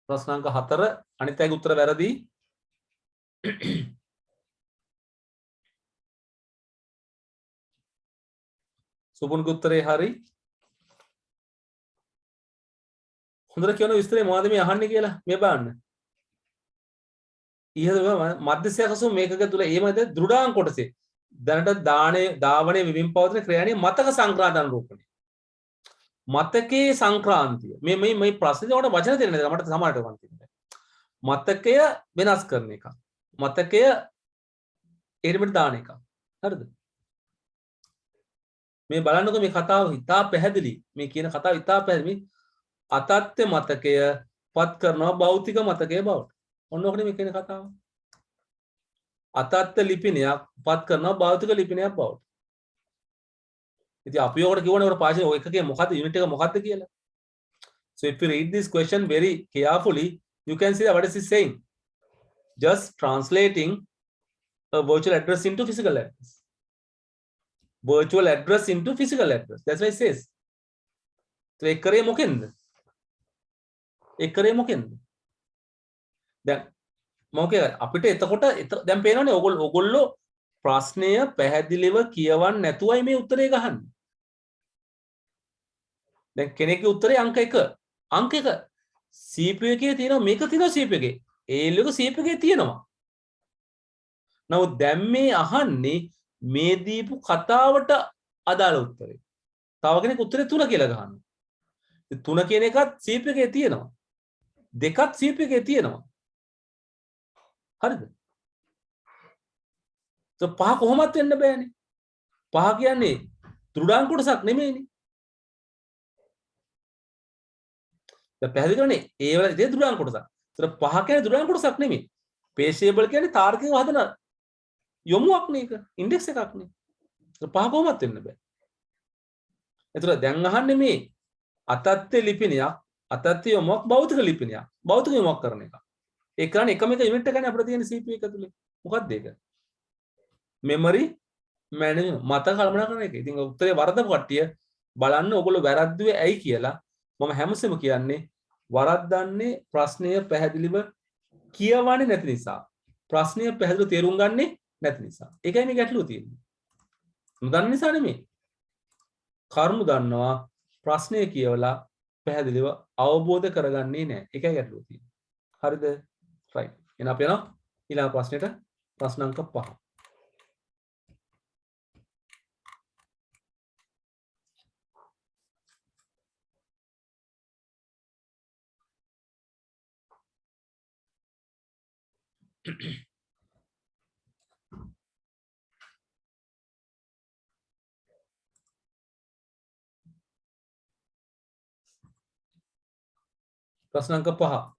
ප්‍රශ්න අංක 4 අනිත් අයගේ උත්තර වැරදි. සුපුන්ගේ උත්තරේ හරි. හොඳට කියන විස්තරේ මොනවද මේ අහන්නේ කියලා මේ බලන්න. ඉහළ මධ්‍යස්ථ කසු මේකක තුල එහෙමද දෘඩාංක කොටසේ දැනට ධාවනයේ විවිම් පවතින ක්‍රියාණිය මතක සංක්‍රාන්ත අනුරූපණය. මතකයේ සංක්‍රාන්තිය. මේ ප්‍රශ්නේ උඩ වචන දෙන්නේ නැහැ මට සමහරට වань තියෙනවා. මතකය වෙනස් කරන එක. මතකය ඊට දාන එක. හරිද? මේ බලන්නකො මේ කතාව ඉතා පැහැදිලි. මේ කියන කතාව ඉතා පැහැදිලි. අතත්ත්‍ය මතකය පත් කරනවා භෞතික මතකයේ බවට. ඔන්න ඔකනේ මේ කියන කතාව. අතත්ත්‍ය ලිපිනයක් පත් කරනවා භෞතික ලිපිනයක් බවට. ඉතින් අපි ඔකට කියවනේ ඔකට පාෂේ ඔය එකකේ මොකද්ද යුනිට් එක මොකද්ද කියලා. So if you read this question very carefully, you can see that what is it saying. Just translating a virtual address into physical address. Virtual address into physical address. That's what it says. So ඒක කරේ මොකෙන්ද? ඒක කරේ මොකෙන්ද? දැන් මොකද අපිට එතකොට දැන් පේනවනේ ඔයගොල්ලෝ ප්‍රශ්නය පැහැදිලිව කියවන්න නැතුවයි මේ උත්තරේ ගහන්නේ. දැන් කෙනෙක්ගේ උත්තරේ අංක 1. අංක 1 CPU එකේ තියෙනවා මේක තියෙනවා CPU එකේ. AL එක CPU එකේ තියෙනවා. නමුත් දැන් මේ අහන්නේ මේ දීපු කතාවට අදාළ උත්තරේ. තව කෙනෙක් උත්තරේ 3 කියලා ගහනවා. ඉතින් 3 කියන එකත් CPU එකේ තියෙනවා. දෙකත් CPU එකේ තියෙනවා. හරිද? So 5 කොහොමත් වෙන්න බෑනේ. 5 කියන්නේ දෘඩාංක කොටසක් නෙමෙයිනේ. දැන් පැහැදිලි කරන්නේ ඒ වල ඉතින් දෘඩාංක කොටසක්. ඒතර 5 කියන්නේ දෘඩාංක කොටසක් නෙමෙයි. පේෂේබල් කියන්නේ තාර්කිකව හදන යොමුවක් නේ ඒක. ඉන්ඩෙක්ස් එකක් නේ. ඒතර 5 කොහොමත් වෙන්න බෑ. ඒතර දැන් අහන්නේ මේ අතත්ත්‍ය ලිපිනයක් අතත්ත්‍ය යොමුවක් භෞතික ලිපිනයක්. භෞතික යොමුවක් කරන එක. ඒ කරන්නේ එකම එක යුනිට් එකනේ අපිට තියෙන CPU එක ඇතුලේ. මොකක්ද ඒක? memory management මතක කළමනා කරන එක. ඉතින් උත්තරේ වරදපු කට්ටිය බලන්න ඔයගොල්ලෝ වැරද්දුවේ ඇයි කියලා. මම හැමසෙම කියන්නේ වරද්දන්නේ ප්‍රශ්නය පැහැදිලිව කියවන්නේ නැති නිසා. ප්‍රශ්නය පැහැදිලිව තේරුම් ගන්නේ නැති නිසා. ඒකයි මේ ගැටලුව තියෙන්නේ. නොදන්න නිසා නෙමෙයි. කරුණු දන්නවා ප්‍රශ්නය කියවලා පැහැදිලිව අවබෝධ කරගන්නේ නැහැ. ඒකයි ගැටලුව තියෙන්නේ. හරිද? right. එහෙනම් අපි යනවා ඊළඟ ප්‍රශ්නෙට. ප්‍රශ්න අංක 5. ප්‍රශ්න අංක 5.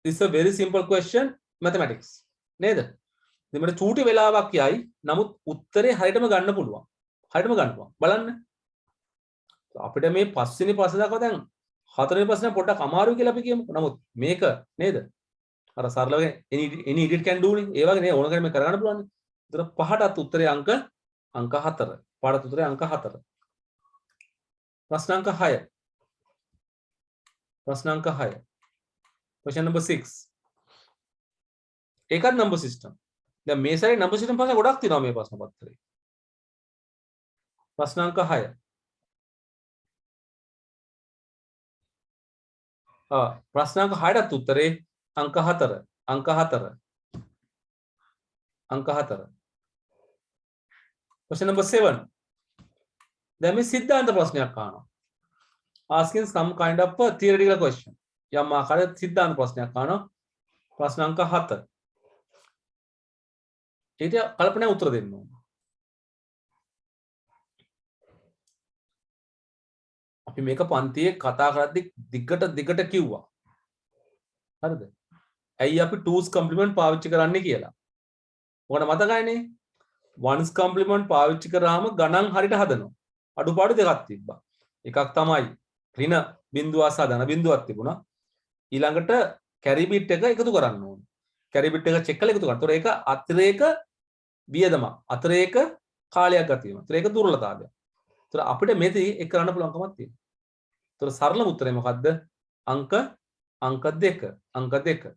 This is a very simple question mathematics. නේද? ඉතින් මට චූටි වෙලාවක් යයි. නමුත් උත්තරේ හරියටම ගන්න පුළුවන්. හරියටම ගන්න පුළුවන්. බලන්න. අපිට මේ පස්වෙනි ප්‍රශ්න දක්වා දැන් හතරවෙනි ප්‍රශ්න පොඩ්ඩක් අමාරුයි කියලා අපි කියමුකෝ. නමුත් මේක නේද? අර සරලව any idiot can do නේ. ඒ වගේ නේ ඕන කෙනෙක් මේ කරගන්න පුළුවන්. ඒතර පහටත් උත්තරේ අංක 4. පහටත් උත්තරේ අංක 4. ප්‍රශ්න අංක 6. ප්‍රශ්න අංක 6. Question number 6. එකත් number system. දැන් මේ සැරේ නම්බර් සිස්ටම් ප්‍රශ්න ගොඩක් තියෙනවා මේ ප්‍රශ්න පත්‍රේ. ප්‍රශ්න අංක 6. ප්‍රශ්න අංක 6ටත් උත්තරේ අංක 4. අංක 4. අංක 4. Question number 7. දැන් මේ සිද්ධාන්ත ප්‍රශ්නයක් අහනවා. Asking some kind of a theoretical question. යම් ආකාරයක සිද්ධාන්ත ප්‍රශ්නයක් අහනවා. ප්‍රශ්න අංක 7. ඊට කල්පනා උත්තර දෙන්න ඕන. අපි මේක පන්තියේ කතා කරද්දි දිගට කිව්වා. හරිද? ඇයි අපි 2's complement පාවිච්චි කරන්නේ කියලා. ඔයාලට මතකයිනේ? 1's complement පාවිච්චි කරාම ගණන් හරියට හදනවා. අඩුපාඩු දෙකක් තිබ්බා. එකක් තමයි ඍණ බිඳුව සහ ධන බිඳුවක් තිබුණා. ඊළඟට කැරි බිට් එක එකතු කරන්න ඕනේ. කැරි බිට් එක චෙක් කරලා එකතු කරන්න. ඒතකොට ඒක අතිරේක වියදමක්. අතිරේක කාලයක් ගත වීම. අතිරේක දුර්වලතාවයක්. ඒතකොට අපිට මෙතන ඒක කරන්න පුළුවන්කමක් තියෙනවා. ඒතකොට සරලම උත්තරේ මොකද්ද? අංක 2. අංක 2.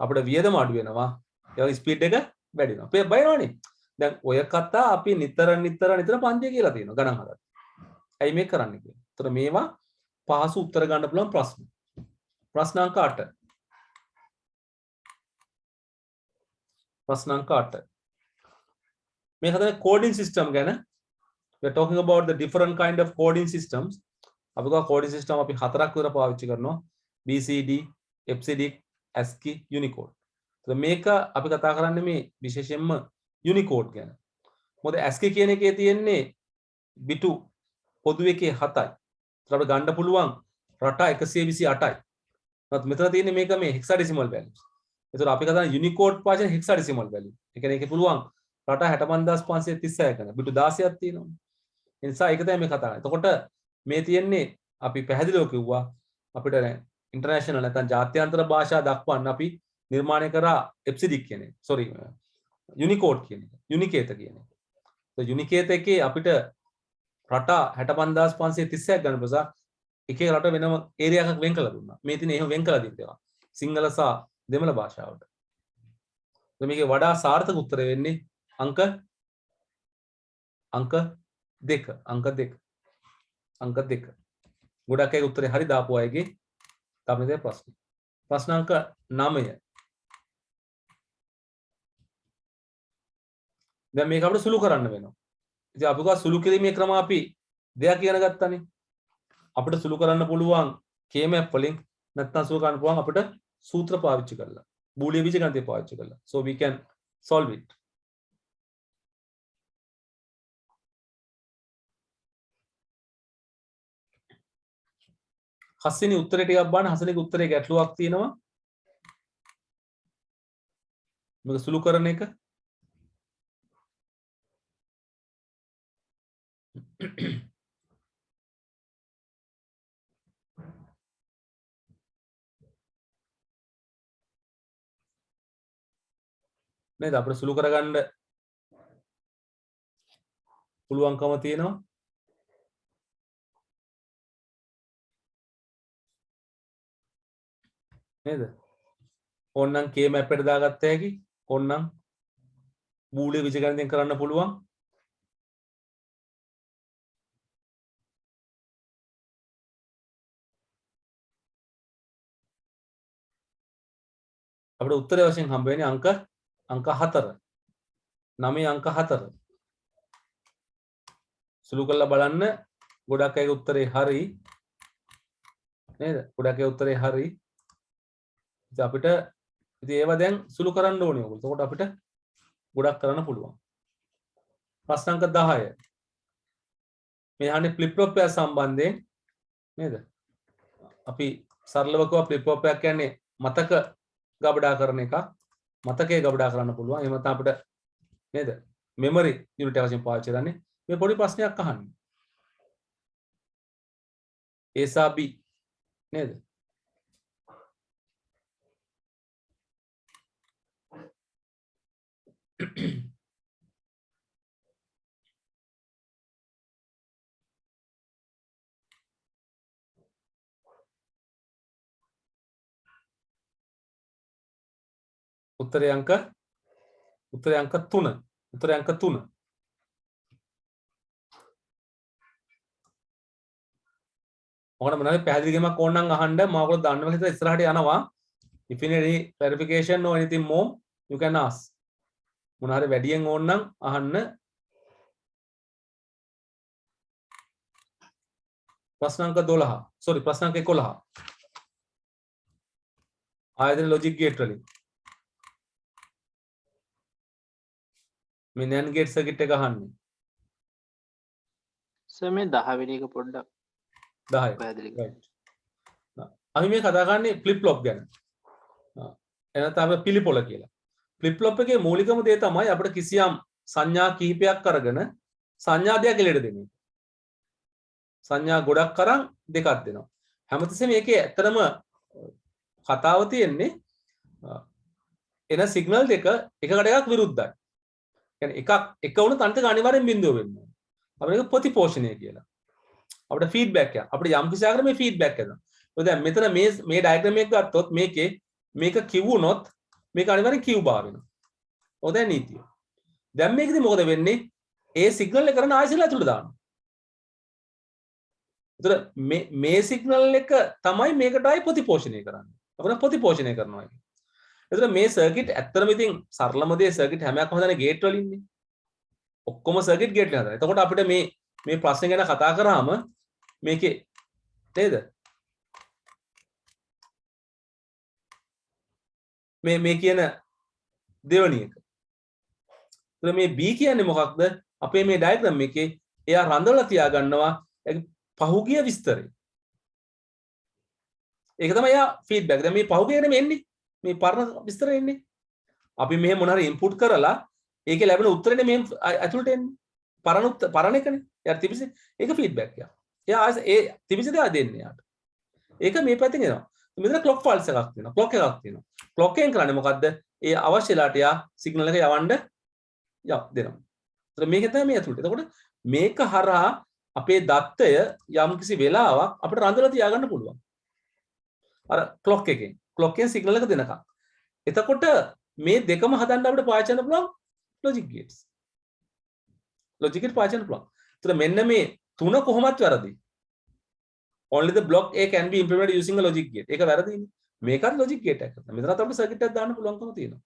අපිට වියදම අඩු වෙනවා. ඒ ස්පීඩ් එක වැඩි වෙනවා. අපි බයනවනේ. දැන් ඔය කතා අපි නිතර පන්තියේ කියලා තියෙනවා ගණන් හදලා. ඇයි මේක කරන්නේ කියලා. ඒතර මේවා පහසු උත්තර ගන්න පුළුවන් ප්‍රශ්න. ප්‍රශ්න අංක 8. ප්‍රශ්න අංක 8. මේ හදන coding system ගැන we are talking about the different kind of coding systems. අපි ගා coding system අපි හතරක් විතර පාවිච්චි කරනවා. BCD, FCD, ASCII, Unicode. ඒතර මේක අපි කතා කරන්නේ මේ විශේෂයෙන්ම Unicode ගැන. මොකද ASCII කියන එකේ තියෙන්නේ බිටු පොදු එකේ 7යි. ඒතර අපිට ගන්න පුළුවන් රටා 128යි. නමුත් මෙතන තියෙන්නේ මේක මේ hexadecimal values. ඒතර අපි කතා කරන Unicode පාෂන් hexadecimal value. ඒ කියන්නේ ඒකේ පුළුවන් රටා 65536 කරන බිටු 16ක් තියෙනවා. ඒ නිසා ඒක තමයි මේ කතා කරන්නේ. එතකොට මේ තියෙන්නේ අපි පැහැදිලිව කිව්වා අපිට ඉන්ටර්නැෂනල් නැත්නම් ජාත්‍යන්තර භාෂා දක්වන්න අපි නිර්මාණය කරා FCD කියන එක. sorry Unicode කියන එක. Unicate කියන එක. તો Unicate එකේ අපිට රටා 65536ක් ගන්න නිසා එක එක රට වෙනම ඒරියා එකක් වෙන් කරලා දුන්නා. මේ තියෙන එහෙම වෙන් කරලා දීපු එක. සිංහල සහ දෙමළ භාෂාවට. તો මේකේ වඩා සාර්ථක උත්තරය වෙන්නේ අංක 2. අංක 2. අංක 2. ගොඩක් අය උත්තරේ හරි දාපු අයගේ තමයි ප්‍රශ්නේ. ප්‍රශ්න අංක 9. දැන් මේක අපිට සුළු කරන්න වෙනවා. ඉතින් අපි ගා සුළු කිරීමේ ක්‍රම අපි දෙයක් ඉගෙන ගත්තානේ. අපිට සුළු කරන්න පුළුවන් K-map වලින් නැත්නම් සුළු කරන්න පුළුවන් අපිට සූත්‍ර පාවිච්චි කරලා. බූලිය බීජගණිතය පාවිච්චි කරලා. So we can solve it. හස්සිනි උත්තරේ ටිකක් බලන්න. හස්සිනිගේ උත්තරේ ගැටලුවක් තියෙනවා. මේක සුළු කරන එක. නේද අපිට සුළු කරගන්න පුළුවන්කම තියෙනවා. නේද? ඕන්නම් K-map එකට දාගත්ත හැකි. ඕන්නම් බූලිය බීජගණිතයෙන් කරන්න පුළුවන්. අපිට උත්තරය වශයෙන් හම්බ වෙන්නේ අංක 4. 9 අංක 4. සුළු කරලා බලන්න ගොඩක් අයගේ උත්තරේ හරි. නේද? ගොඩක් අයගේ උත්තරේ හරි. ඉතින් අපිට ඉතින් ඒවා දැන් සුළු කරන්න ඕනේ ඔයගොල්ලෝ. එතකොට අපිට ගොඩක් කරන්න පුළුවන්. ප්‍රශ්න අංක 10. මේ අහන්නේ ෆ්ලිප් ෆ්ලොප් එක සම්බන්ධයෙන් නේද? අපි සරලව කිව්වා ෆ්ලිප් ෆ්ලොප් එක කියන්නේ මතක ගබඩා කරන එක. මතකයේ ගබඩා කරන්න පුළුවන්. එහෙම නැත්නම් අපිට නේද? මෙමරි යුනිට් එක වශයෙන් පාවිච්චි කරන්නේ. මේ පොඩි ප්‍රශ්නයක් අහන්නේ. A සහ B නේද? උත්තරේ අංක උත්තරේ අංක 3. උත්තරේ අංක 3. මොකද මොනවාරි පැහැදිලි ගේමක් ඕන නම් අහන්න මම ඔයගොල්ලෝ දන්නව හිතලා ඉස්සරහට යනවා. If you need any clarification or anything more you can ask. මොනවාරි වැඩියෙන් ඕන නම් අහන්න. ප්‍රශ්න අංක 12. sorry ප්‍රශ්න අංක 11. ආයතන ලොජික් ගේට් වලින් මේ NAND ගේට් සර්කිට් එක අහන්නේ. සර් මේ 10 වෙනි එක පොඩ්ඩක් 10. පැහැදිලි right. අපි මේ කතා කරන්නේ ෆ්ලිප් ෆ්ලොප් ගැන. එනත අපි පිළිපොළ කියලා. ෆ්ලිප් ෆ්ලොප් එකේ මූලිකම දේ තමයි අපිට කිසියම් සංඥා කිහිපයක් අරගෙන සංඥා දෙයක් එලෙට දෙන්නේ. සංඥා ගොඩක් අරන් දෙකක් දෙනවා. හැමතිස්සෙම මේකේ ඇත්තටම කතාව තියෙන්නේ එන සිග්නල් දෙක එකකට එකක් විරුද්ධයි. කියන්නේ එකක් එක වුණොත් අනිත් එක අනිවාර්යෙන් බිඳුව වෙන්න ඕනේ. අපිට ඒක ප්‍රතිපෝෂණය කියලා. අපිට ෆීඩ්බැක් එක. අපිට යම් කිසි ආකාරයක මේ ෆීඩ්බැක් එනවා. ඔය දැන් මෙතන මේ ඩයග්‍රෑම් එක ගත්තොත් මේකේ මේක Q වුණොත් මේක අනිවාර්යෙන් Q බාර වෙනවා. ඔය දැන් නීතිය. දැන් මේකෙදි මොකද වෙන්නේ? ඒ සිග්නල් එක කරන ආයෙත් ඇතුළට දානවා. ඒතර මේ සිග්නල් එක තමයි මේකට ආයෙ ප්‍රතිපෝෂණය කරන්නේ. අපිට ප්‍රතිපෝෂණය කරනවා කියන්නේ. එතකොට මේ සර්කිට් ඇත්තටම ඉතින් සරලම දේ සර්කිට් හැම එකක්ම හදන්නේ ගේට් වලින් ඉන්නේ. ඔක්කොම සර්කිට් ගේට් වලින් හදනවා. එතකොට අපිට මේ ප්‍රශ්නේ ගැන කතා කරාම මේකේ නේද? මේ කියන දෙවණි එක. එතකොට මේ B කියන්නේ මොකක්ද? අපේ මේ ඩයග්‍රෑම් එකේ එයා රඳවලා තියා ගන්නවා පහුගිය විස්තරය. ඒක තමයි එයා ෆීඩ්බැක්. දැන් මේ පහුගිය නෙමෙයි එන්නේ. මේ පරණ විස්තරය එන්නේ. අපි මෙහෙම මොන හරි ඉන්පුට් කරලා ඒකේ ලැබෙන උත්තරනේ මේ ඇතුළට එන්නේ. පරණ එකනේ. එයා තිබිසි ඒක ෆීඩ්බැක් එක. එයා ඒ තිබිසි දා දෙන්නේ යාට. ඒක මේ පැත්තෙන් එනවා. මෙතන ක්ලොක් ෆාල්ස් එකක් තියෙනවා. ක්ලොක් එකක් තියෙනවා. ක්ලොක් එකෙන් කරන්නේ මොකද්ද? ඒ අවශ්‍ය වෙලාවට යා සිග්නල් එක යවන්න දෙනවා. ඒතර මේක තමයි මේ ඇතුළට. එතකොට මේක හරහා අපේ දත්තය යම්කිසි වෙලාවක් අපිට රඳලා තියාගන්න පුළුවන්. අර ක්ලොක් එකෙන් සිග්නල් එක දෙනකම්. එතකොට මේ දෙකම හදන්න අපිට පාවිච්චි කරන්න පුළුවන් ලොජික් ගේට්ස්. ලොජික් ගේට් පාවිච්චි කරන්න පුළුවන්. ඒතර මෙන්න මේ තුන කොහොමත් වැරදි. only the block A can be implemented using a logic gate. ඒක වැරදිනේ. මේකත් ලොජික් ගේට් එකක්. මෙතනත් අපිට සර්කිට් එකක් දාන්න පුළුවන්කම තියෙනවා.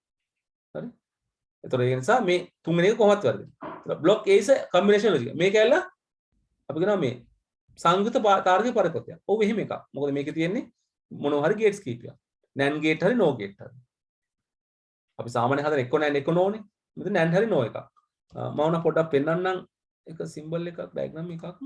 හරි? ඒතර ඒ නිසා මේ තුන්වෙනි එක කොහොමත් වැරදි. block A is a combination logic. මේක ඇල්ල අපි කියනවා මේ සංයුක්ත තාර්කික පරිපථයක්. ඔව් එහෙම එකක්. මොකද මේකේ තියෙන්නේ මොනවා හරි ගේට්ස් කීපයක්. NAND ගේට් හරි NOR ගේට් හරි. අපි සාමාන්‍යයෙන් හදන එක්ක NAND එක්ක NOR නේ. මෙතන NAND හරි NOR එකක්. මම උනා පොඩ්ඩක් පෙන්නන්නම් එක සිම්බල් එකක් ඩයග්‍රෑම් එකක්.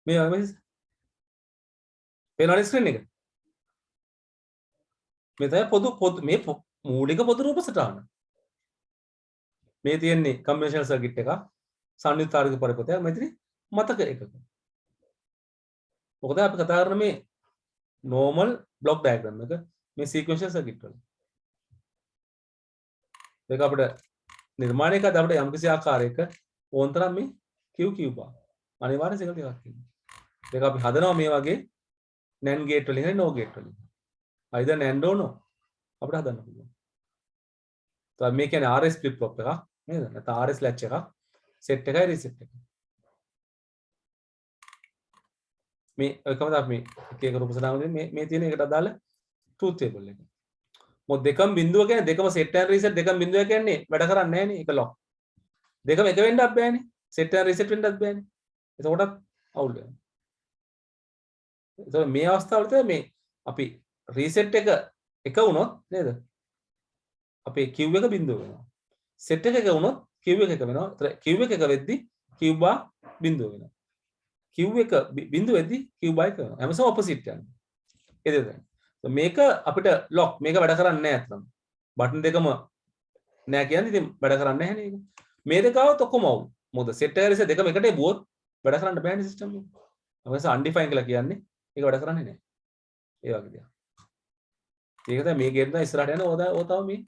මේ පේනවද ස්ක්‍රීන් එක? මේ තමයි පොදු මේ මූලික පොදු රූප සටහන. මේ තියෙන්නේ කම්බිනේෂනල් සර්කිට් එකක් සංයුක්ත තාර්කික පරිපථයක් මෙතන මතක එකක. මොකද අපි කතා කරන මේ normal block diagram එක මේ sequential circuit වල. ඒක අපිට නිර්මාණය කරද්දී අපිට යම්කිසි ආකාරයක ඕන තරම් මේ QQ බා අනිවාර්ය සිගනල් එකක් තියෙනවා. ඒක අපි හදනවා මේ වගේ NAND gate වලින් හරි NOR gate වලින්. either NAND or NOR අපිට හදන්න පුළුවන්. તો මේ කියන්නේ RS flip flop එකක් නේද? නැත්නම් RS latch එකක් set එකයි reset එකයි. මේ එකම තමයි එක එක රූප සටහන් මේ තියෙන එකට අදාළ truth table එක. මොකද දෙකම බිඳුව කියන්නේ දෙකම set and reset දෙකම බිඳුව කියන්නේ වැඩ කරන්නේ නැහැ නේ ඒක lock. දෙකම එක වෙන්නත් බෑනේ. set and reset වෙන්නත් බෑනේ. එතකොටත් අවුල් වෙනවා. එතකොට මේ අවස්ථාවල තමයි මේ අපි reset එක වුණොත් නේද? අපේ Q එක බිඳුව වෙනවා. set එක වුණොත් q එක වෙනවා. ඒතර q එක වෙද්දි q bar බිඳුව වෙනවා. q එක බිඳුව වෙද්දි q bar එක වෙනවා. හැමසම ඔපොසිට් යනවා. ඒ දෙක. මේක අපිට ලොක් මේක වැඩ කරන්නේ නැහැ අතන. බටන් දෙකම නෑ කියන්නේ ඉතින් වැඩ කරන්නේ නැහැ නේද? මේ දෙක આવත් ඔක්කොම අවුල්. මොකද සෙට් එක රිසෙට් දෙකම එකට එබුවොත් වැඩ කරන්න බෑනේ සිස්ටම් එක. අපිට අන්ඩිෆයින් කියලා කියන්නේ ඒක වැඩ කරන්නේ නැහැ. ඒ වගේ දෙයක්. ඒක තමයි මේ ගේම් එක ඉස්සරහට යන ඕව තව මේ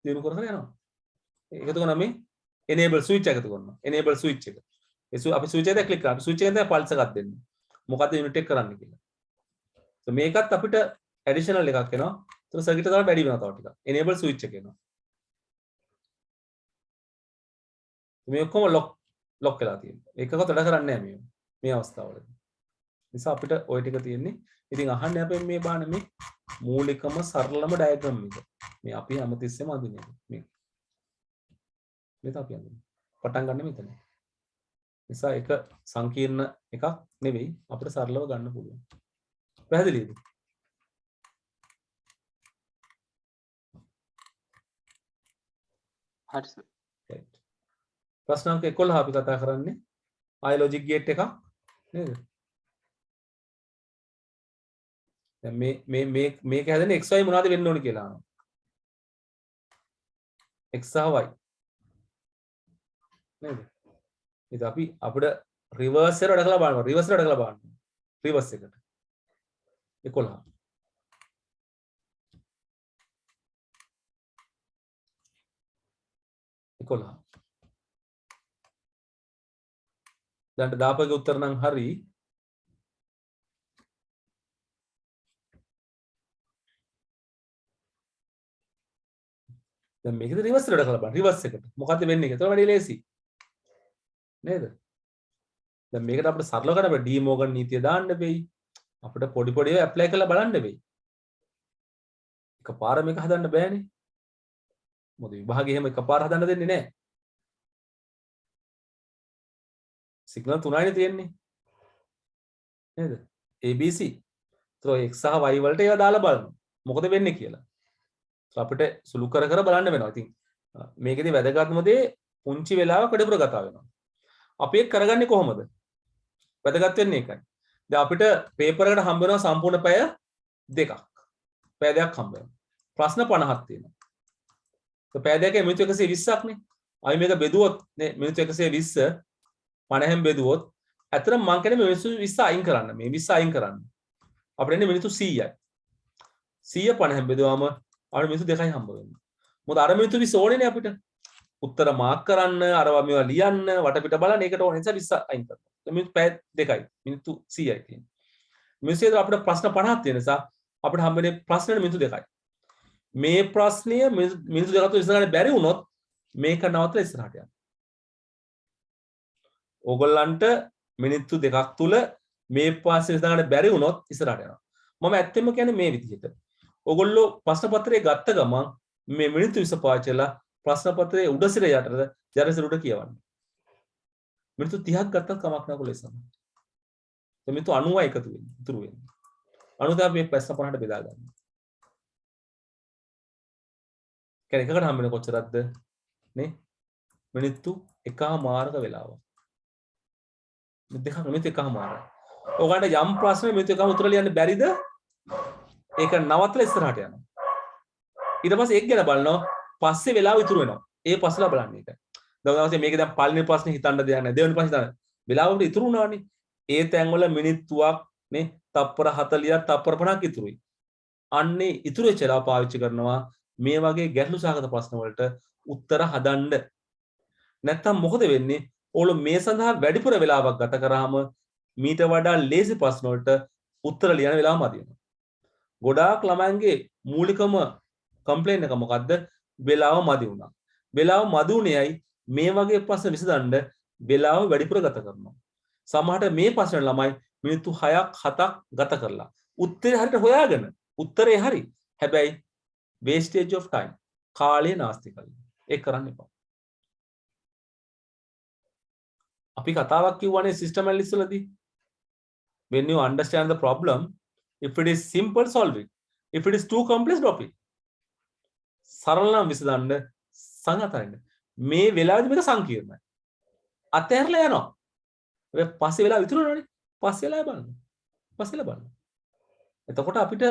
දිනු කරගෙන යනවා. එකතු කරනවා මේ enable switch එකතු කරනවා. enable switch එක. ඒ අපි switch එක ක්ලික් කරා. switch එකෙන් තමයි pulse එකක් දෙන්නේ. මොකද්ද unit එක කරන්න කියලා. so මේකත් අපිට additional එකක් එනවා. ඒක circuit එක තව වැඩි වෙනවා තව ටිකක්. enable switch එක එනවා. මේ ඔක්කොම ලොක් වෙලා තියෙනවා. එකකවත් වැඩ කරන්නේ නැහැ මේ අවස්ථාවවලදී. නිසා අපිට ওই ටික තියෙන්නේ. ඉතින් අහන්නේ අපෙන් මේ බාන මේ මූලිකම සරලම ඩයග්‍රෑම් එක. මේ අපි හැමතිස්සෙම අඳින්නේ මේ. මේක අපි අඳින්නේ. පටන් ගන්න මෙතන. නිසා ඒක සංකීර්ණ එකක් නෙවෙයි අපිට සරලව ගන්න පුළුවන්. පැහැදිලිද? හරි සර්. right. ප්‍රශ්න අංක 11 අපි කතා කරන්නේ ආයි ලොජික් ගේට් එකක් නේද? දැන් මේක හැදෙන්නේ xy මොනවද වෙන්න ඕනේ කියලා අහනවා. x සහ y නේද? ඉතින් අපි අපිට රිවර්ස් එකට වැඩ කරලා බලනවා. රිවර්ස් එකට වැඩ කරලා බලන්න. රිවර්ස් එකට 11 11 දැන් දාපගේ උත්තර නම් හරි. දැන් මේකද රිවර්ස් එකට කරලා බලන්න. රිවර්ස් එකට මොකද්ද වෙන්නේ කියලා. ඒක වැඩි ලේසි නේද? දැන් මේකට අපිට සරලව කරන්න බෑ. ඩී මෝගන් නීතිය දාන්න වෙයි. අපිට පොඩි පොඩි ඒවා ඇප්ලයි කරලා බලන්න වෙයි. එකපාර මේක හදන්න බෑනේ. මොකද විභාගේ එහෙම එකපාර හදන්න දෙන්නේ නැහැ. සිග්නල් තුනයිනේ තියෙන්නේ. නේද? ABC. ඒතර x සහ y වලට ඒවා දාලා බලන්න. මොකද වෙන්නේ කියලා. අපිට සුළු කර කර බලන්න වෙනවා. ඉතින් මේකේදී වැදගත්ම දේ පුංචි වෙලාවක වැඩිපුර කතා වෙනවා. අපි ඒක කරගන්නේ කොහොමද? වැදගත් වෙන්නේ ඒකයි. දැන් අපිට පේපර් එකට හම්බ වෙනවා සම්පූර්ණ පැය දෙකක්. පැය දෙකක් හම්බ වෙනවා. ප්‍රශ්න 50ක් තියෙනවා. ඒ පැය දෙකේ මිනිත්තු 120ක් නේ. අපි මේක බෙදුවොත් නේ මිනිත්තු 120 50න් බෙදුවොත් ඇත්තටම මම කියන්නේ මිනිත්තු 20 අයින් කරන්න. මේ 20 අයින් කරන්න. අපිට එන්නේ මිනිත්තු 100යි. 100 50න් බෙදුවාම අපිට මිනිත්තු 2යි හම්බ වෙන්නේ. මොකද අර මිනිත්තු 20 ඕනේනේ අපිට. උත්තර මාක් කරන්න, අරවා මේවා ලියන්න, වටපිට බලන්න ඒකට ඕන නිසා 20 අයින් කරනවා. මිනිත්තු පැය 2යි. මිනිත්තු 100යි තියෙන්නේ. මිනිස්සුන්ට අපිට ප්‍රශ්න 50ක් තියෙන නිසා අපිට හම්බෙන්නේ ප්‍රශ්නෙට මිනිත්තු 2යි. මේ ප්‍රශ්නය මිනිත්තු 2ක් තුළ ඉස්සරහට බැරි වුණොත් මේක නවත්තලා ඉස්සරහට යන්න. ඕගොල්ලන්ට මිනිත්තු 2ක් තුළ මේ ප්‍රශ්නේ ඉස්සරහට බැරි වුණොත් ඉස්සරහට යනවා. මම ඇත්තෙම කියන්නේ මේ විදිහට. ඕගොල්ලෝ ප්‍රශ්න පත්‍රය ගත්ත ගමන් මේ මිනිත්තු 20 පාවිච්චිලා ප්‍රශ්න පත්‍රයේ උඩ සිර යටට ජරසිර උඩ කියවන්න. මිනිත්තු 30ක් ගත්තත් කමක් නැහැ කොලේ සම. මිනිත්තු 90යි එකතු වෙන්නේ. ඉතුරු වෙන්නේ. 90 තමයි මේ ප්‍රශ්න 50ට බෙදා ගන්න. කෙනෙක් එකකට හම්බෙන්නේ කොච්චරක්ද? නේ? මිනිත්තු 1මාරක වෙලාවක්. මිනිත්තු 1මාරයි. ඔයගොල්ලන්ට යම් ප්‍රශ්න මිනිත්තු 1ම උත්තර ලියන්න බැරිද? ඒක නවත්තලා ඉස්සරහට යනවා. ඊට පස්සේ ඒක ගැන බලනවා. පස්සේ වෙලාව ඉතුරු වෙනවා. ඒ පස්සලා බලන්න ඒක. දැන් මේක දැන් පළවෙනි ප්‍රශ්නේ හිතන්න දෙයක් නැහැ. දෙවෙනි ප්‍රශ්නේ හිතන්න. වෙලාවට ඉතුරු වුණානේ. ඒ තැන්වල මිනිත්තුවක් නේ තප්පර 40ක් තප්පර 50ක් ඉතුරුයි. අන්නේ ඉතුරු වෙච්ච වෙලාව පාවිච්චි කරනවා මේ වගේ ගැටලු සහගත ප්‍රශ්න වලට උත්තර හදන්න. නැත්තම් මොකද වෙන්නේ? ඕගොල්ලෝ මේ සඳහා වැඩිපුර වෙලාවක් ගත කරාම මීට වඩා ලේසි ප්‍රශ්න වලට උත්තර ලියන වෙලාව මදි වෙනවා. ගොඩාක් ළමයන්ගේ මූලිකම කම්ප්ලේන් එක මොකද්ද? වෙලාව මදි වුණා. වෙලාව මදි උනේයි මේ වගේ ප්‍රශ්න විසඳන්න වෙලාව වැඩිපුර ගත කරනවා. සමහරට මේ ප්‍රශ්න ළමයි මිනිත්තු 6ක් 7ක් ගත කරලා උත්තරේ හරියට හොයාගෙන උත්තරේ හරි. හැබැයි wastage of time කාලය නාස්ති කරලා. ඒක කරන්න එපා. අපි කතාවක් කිව්වනේ system analysis වලදී. When you understand the problem, if it is simple, solve it. If it is too complex, drop it. සරල නම් විසඳන්න සංගතයින්න. මේ වෙලාවේදී මේක සංකීර්ණයි. අතහැරලා යනවා. හැබැයි පස්සේ වෙලාව ඉතුරුනනේ. පස්සේ වෙලාව බලන්න. පස්සේ වෙලාව බලන්න. එතකොට අපිට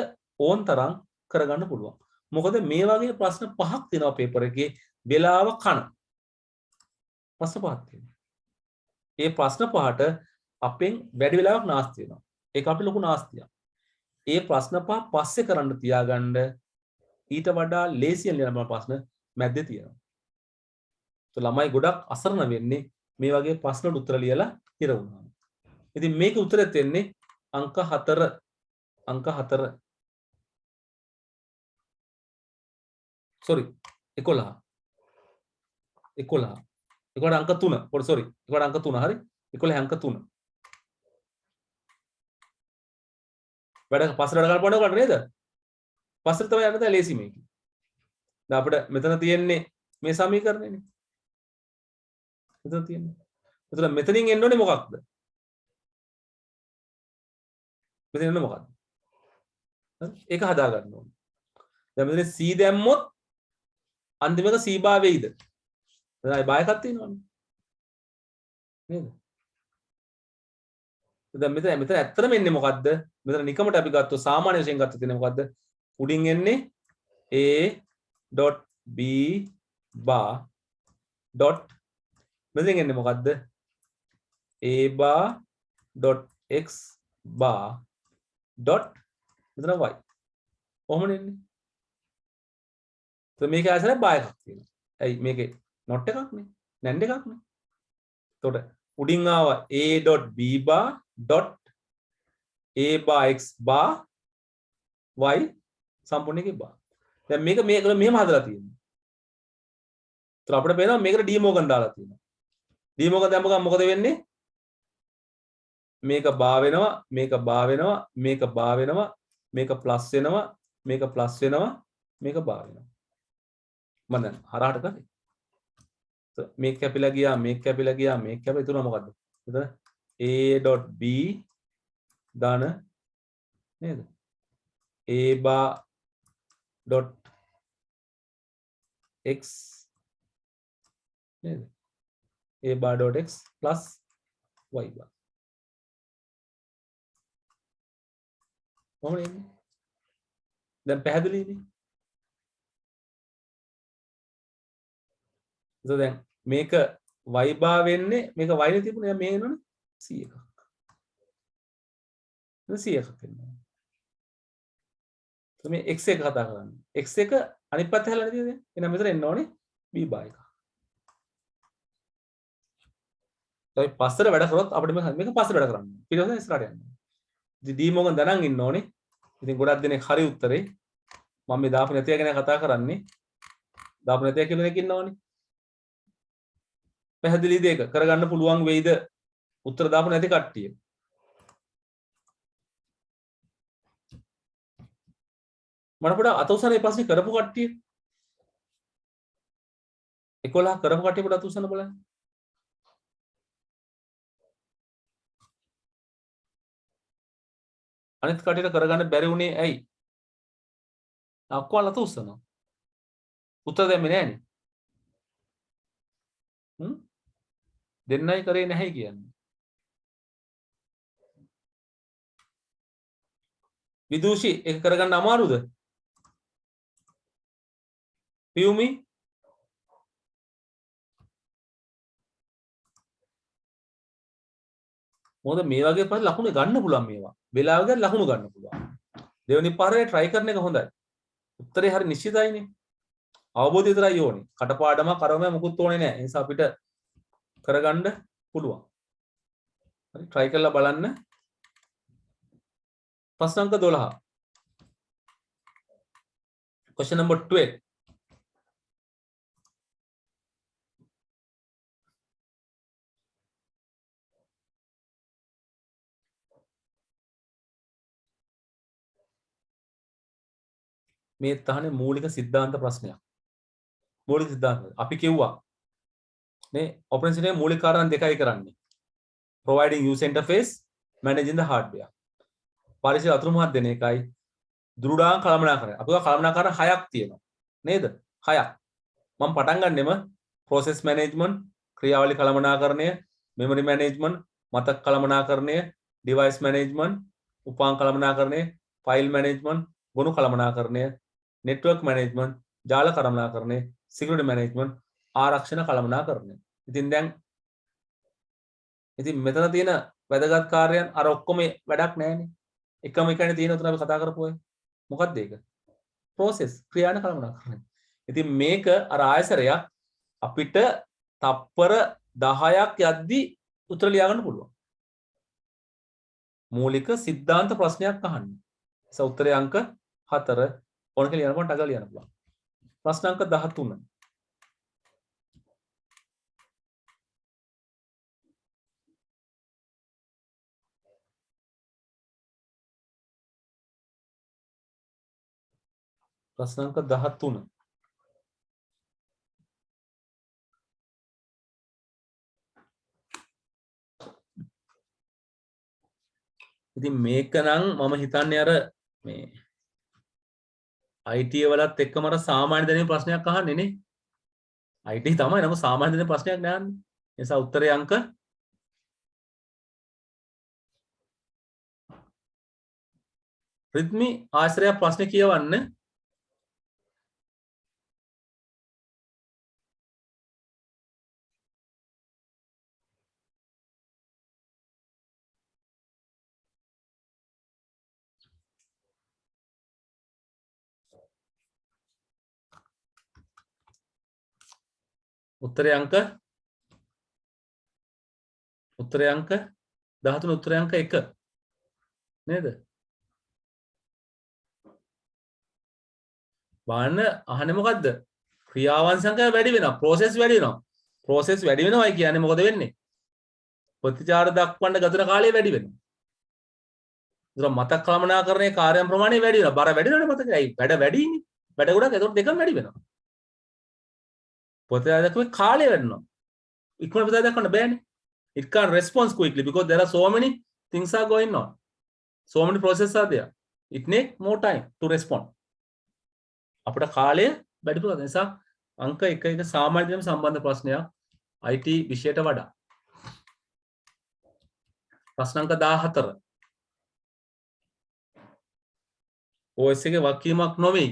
ඕන් තරම් කරගන්න පුළුවන්. මොකද මේ වගේ ප්‍රශ්න පහක් තියෙනවා පේපර් එකේ වෙලාව කන. ප්‍රශ්න පහක් තියෙනවා. ඒ ප්‍රශ්න පහට අපෙන් වැඩි වෙලාවක් නාස්ති වෙනවා. ඒක අපිට ලොකු නාස්තියක්. ඒ ප්‍රශ්න පහ පස්සේ කරන්න තියාගන්න ඊට වඩා ලේසියෙන් ලියන ප්‍රශ්න මැද්දේ තියෙනවා. તો ළමයි ගොඩක් අසරණ වෙන්නේ මේ වගේ ප්‍රශ්නට උත්තර ලියලා ඉර වුණාම. ඉතින් මේක උත්තරෙත් වෙන්නේ අංක 4. අංක 4. sorry 11. 11. ඒකට අංක 3. පොඩි sorry. ඒකට අංක 3 හරි. 11 අංක 3. වැඩ පස්සට වැඩ ගන්න පුළුවන් නේද? පස්සට තමයි යන්න දැන් ලේසි මේක. දැන් අපිට මෙතන තියෙන්නේ මේ සමීකරණයනේ. මෙතන තියෙන්නේ. එතන මෙතනින් එන්න ඕනේ මොකක්ද? මෙතන එන්න මොකක්ද? ඒක හදා ගන්න ඕනේ. දැන් මෙතන c දැම්මොත් අන්තිමක c බා වෙයිද? දැන් ආයි බා එකක් තියෙනවනේ. නේද? දැන් මෙතන ඇත්තටම එන්නේ මොකද්ද? මෙතන නිකමට අපි ගත්තොත් සාමාන්‍ය වශයෙන් ගත්තොත් එන්නේ මොකද්ද? උඩින් එන්නේ a.b bar dot මෙතෙන් එන්නේ මොකද්ද? a bar dot x bar dot මෙතන y. කොහොමද එන්නේ? તો මේක ඇසල බා එකක් තියෙනවා. ඇයි මේකේ not එකක් නේ? නැන්ඩ් එකක් නේ. එතකොට උඩින් ආවා a.b bar dot a bar x bar y සම්පූර්ණ එකේ bar. දැන් මේක මෙහෙම හදලා තියෙනවා. ඒතර අපිට පේනවා මේකට ඩී මෝගන් දාලා තියෙනවා. ඩී මෝගන් දැම්ම ගමන් මොකද වෙන්නේ? මේක බා වෙනවා, මේක බා වෙනවා, මේක බා වෙනවා, මේක ප්ලස් වෙනවා, මේක ප්ලස් වෙනවා, මේක බා වෙනවා. මම දැන් හරහට කරේ. මේක කැපිලා ගියා, මේක කැපිලා ගියා, මේක කැපිලා ඉතුරු මොකද්ද? එතන a.b දාන නේද? a bar dot x නේද? a bar dot x plus y bar. කොහොමද එන්නේ? දැන් පැහැදිලිනේ? දැන් මේක y bar වෙන්නේ මේක y නේ තිබුණේ දැන් මේ එනවනේ c එකක්. c එකක් එනවා. මේ x එක කතා කරන්නේ. x එක අනිත් පැත්ත හැලලා නේද? එහෙනම් මෙතන එන්න ඕනේ b bar එක. ඒ පස්සට වැඩ කරොත් අපිට මේක පස්සට වැඩ කරන්න. ඊට පස්සේ ඉස්සරහට යන්න. ඉතින් ඩී මොගන් දැනන් ඉන්න ඕනේ. ඉතින් ගොඩක් දෙනෙක් හරි උත්තරේ. මම මේ දාපු නැතිය ගැන කතා කරන්නේ. දාපු නැතිය කියලා දෙනෙක් ඉන්නවනේ. පැහැදිලිද ඒක? කරගන්න පුළුවන් වෙයිද? උත්තර දාපු නැති කට්ටිය. මට පොඩ අත උසන්නේ ප්‍රශ්නේ කරපු කට්ටිය. 11 කරපු කට්ටිය පොඩ අත උසන්න බලන්න. අනිත් කට්ටියට කරගන්න බැරි වුණේ ඇයි? අක්කවල අත උස්සනවා. උත්තර දෙන්නේ නැහනේ. දෙන්නයි කරේ නැහැ කියන්නේ. විදූෂි ඒක කරගන්න අමාරුද? පියුමි මොකද මේ වගේ පස්සේ ලකුණු ගන්න පුළුවන් මේවා. වෙලාව ගන්න ලකුණු ගන්න පුළුවන්. දෙවෙනි පාරේ try කරන එක හොඳයි. උත්තරේ හරි නිශ්චිතයිනේ. අවබෝධය විතරයි ඕනේ. කටපාඩම කරවම මොකුත් ඕනේ නැහැ. ඒ නිසා අපිට කරගන්න පුළුවන්. හරි try කරලා බලන්න. ප්‍රශ්න අංක 12. question number 12. මේ තහනේ මූලික සිද්ධාන්ත ප්‍රශ්නයක්. මූලික සිද්ධාන්ත. අපි කිව්වා මේ ඔපරේටින් සිස්ටම් මූලික කාරණා දෙකයි කරන්නේ. providing user interface, managing the hardware. පරිසර අතුරු මහත් දෙන එකයි දුරුඩාං කළමනාකරණය. අපි කළමනාකරණ 6ක් තියෙනවා. නේද? 6ක්. මම පටන් ගන්නෙම process management ක්‍රියාවලි කළමනාකරණය, memory management මතක කළමනාකරණය, device management උපාංග කළමනාකරණය, file management ගොනු කළමනාකරණය, network management ජාල කළමනාකරණය, security management ආරක්ෂණ කළමනාකරණය. ඉතින් මෙතන තියෙන වැදගත් කාර්යයන් අර ඔක්කොම වැඩක් නැහැනේ. එකම එකනේ තියෙන උතන අපි කතා කරපුවා. මොකක්ද ඒක? process ක්‍රියාන කළමනාකරණය. ඉතින් මේක අර ආයසරයක් අපිට තප්පර 10ක් යද්දි උත්තර ලියා ගන්න පුළුවන්. මූලික සිද්ධාන්ත ප්‍රශ්නයක් අහන්න. ඒ උත්තරේ අංක 4 ඕනක ලියනකොට ටග ලියන්න පුළුවන්. ප්‍රශ්න අංක 13. ප්‍රශ්න අංක 13. ඉතින් මේක නම් මම හිතන්නේ අර මේ IT වලත් එක්කම අර සාමාන්‍ය දැනීම ප්‍රශ්නයක් අහන්නේ නේ. IT තමයි නමුත් සාමාන්‍ය දැනීම ප්‍රශ්නයක් නෑන්නේ. ඒ නිසා උත්තරේ අංක රිද්මි ආශ්‍රය ප්‍රශ්න කියවන්න. උත්තරේ අංක 13 උත්තරේ අංක 1 නේද? බලන්න අහන්නේ මොකද්ද? ක්‍රියාවන් සංඛ්‍යාව වැඩි වෙනවා. process වැඩි වෙනවා. process වැඩි වෙනවයි කියන්නේ මොකද වෙන්නේ? ප්‍රතිචාර දක්වන්න ගතන කාලය වැඩි වෙනවා. ඒක මතක කළමනාකරණයේ කාර්යයන් ප්‍රමාණය වැඩි වෙනවා. බර වැඩි වෙනවනේ මතකයි. ඇයි? වැඩ වැඩිනේ. වැඩ ගොඩක් ඒකට දෙකම වැඩි වෙනවා. ප්‍රතිචාර දක්වන්නේ කාලය වැඩිනවා. ඉක්මනට ප්‍රතිචාර දක්වන්න බෑනේ. It can't respond quickly because there are so many things are going on. So many processes are there. It needs more time to respond. අපිට කාලය වැඩිපුර ගන්න නිසා අංක 1 සාමාන්‍ය දැනුම සම්බන්ධ ප්‍රශ්නයක් IT විෂයට වඩා. ප්‍රශ්න අංක 14. OS එකේ වගකීමක් නොවේ.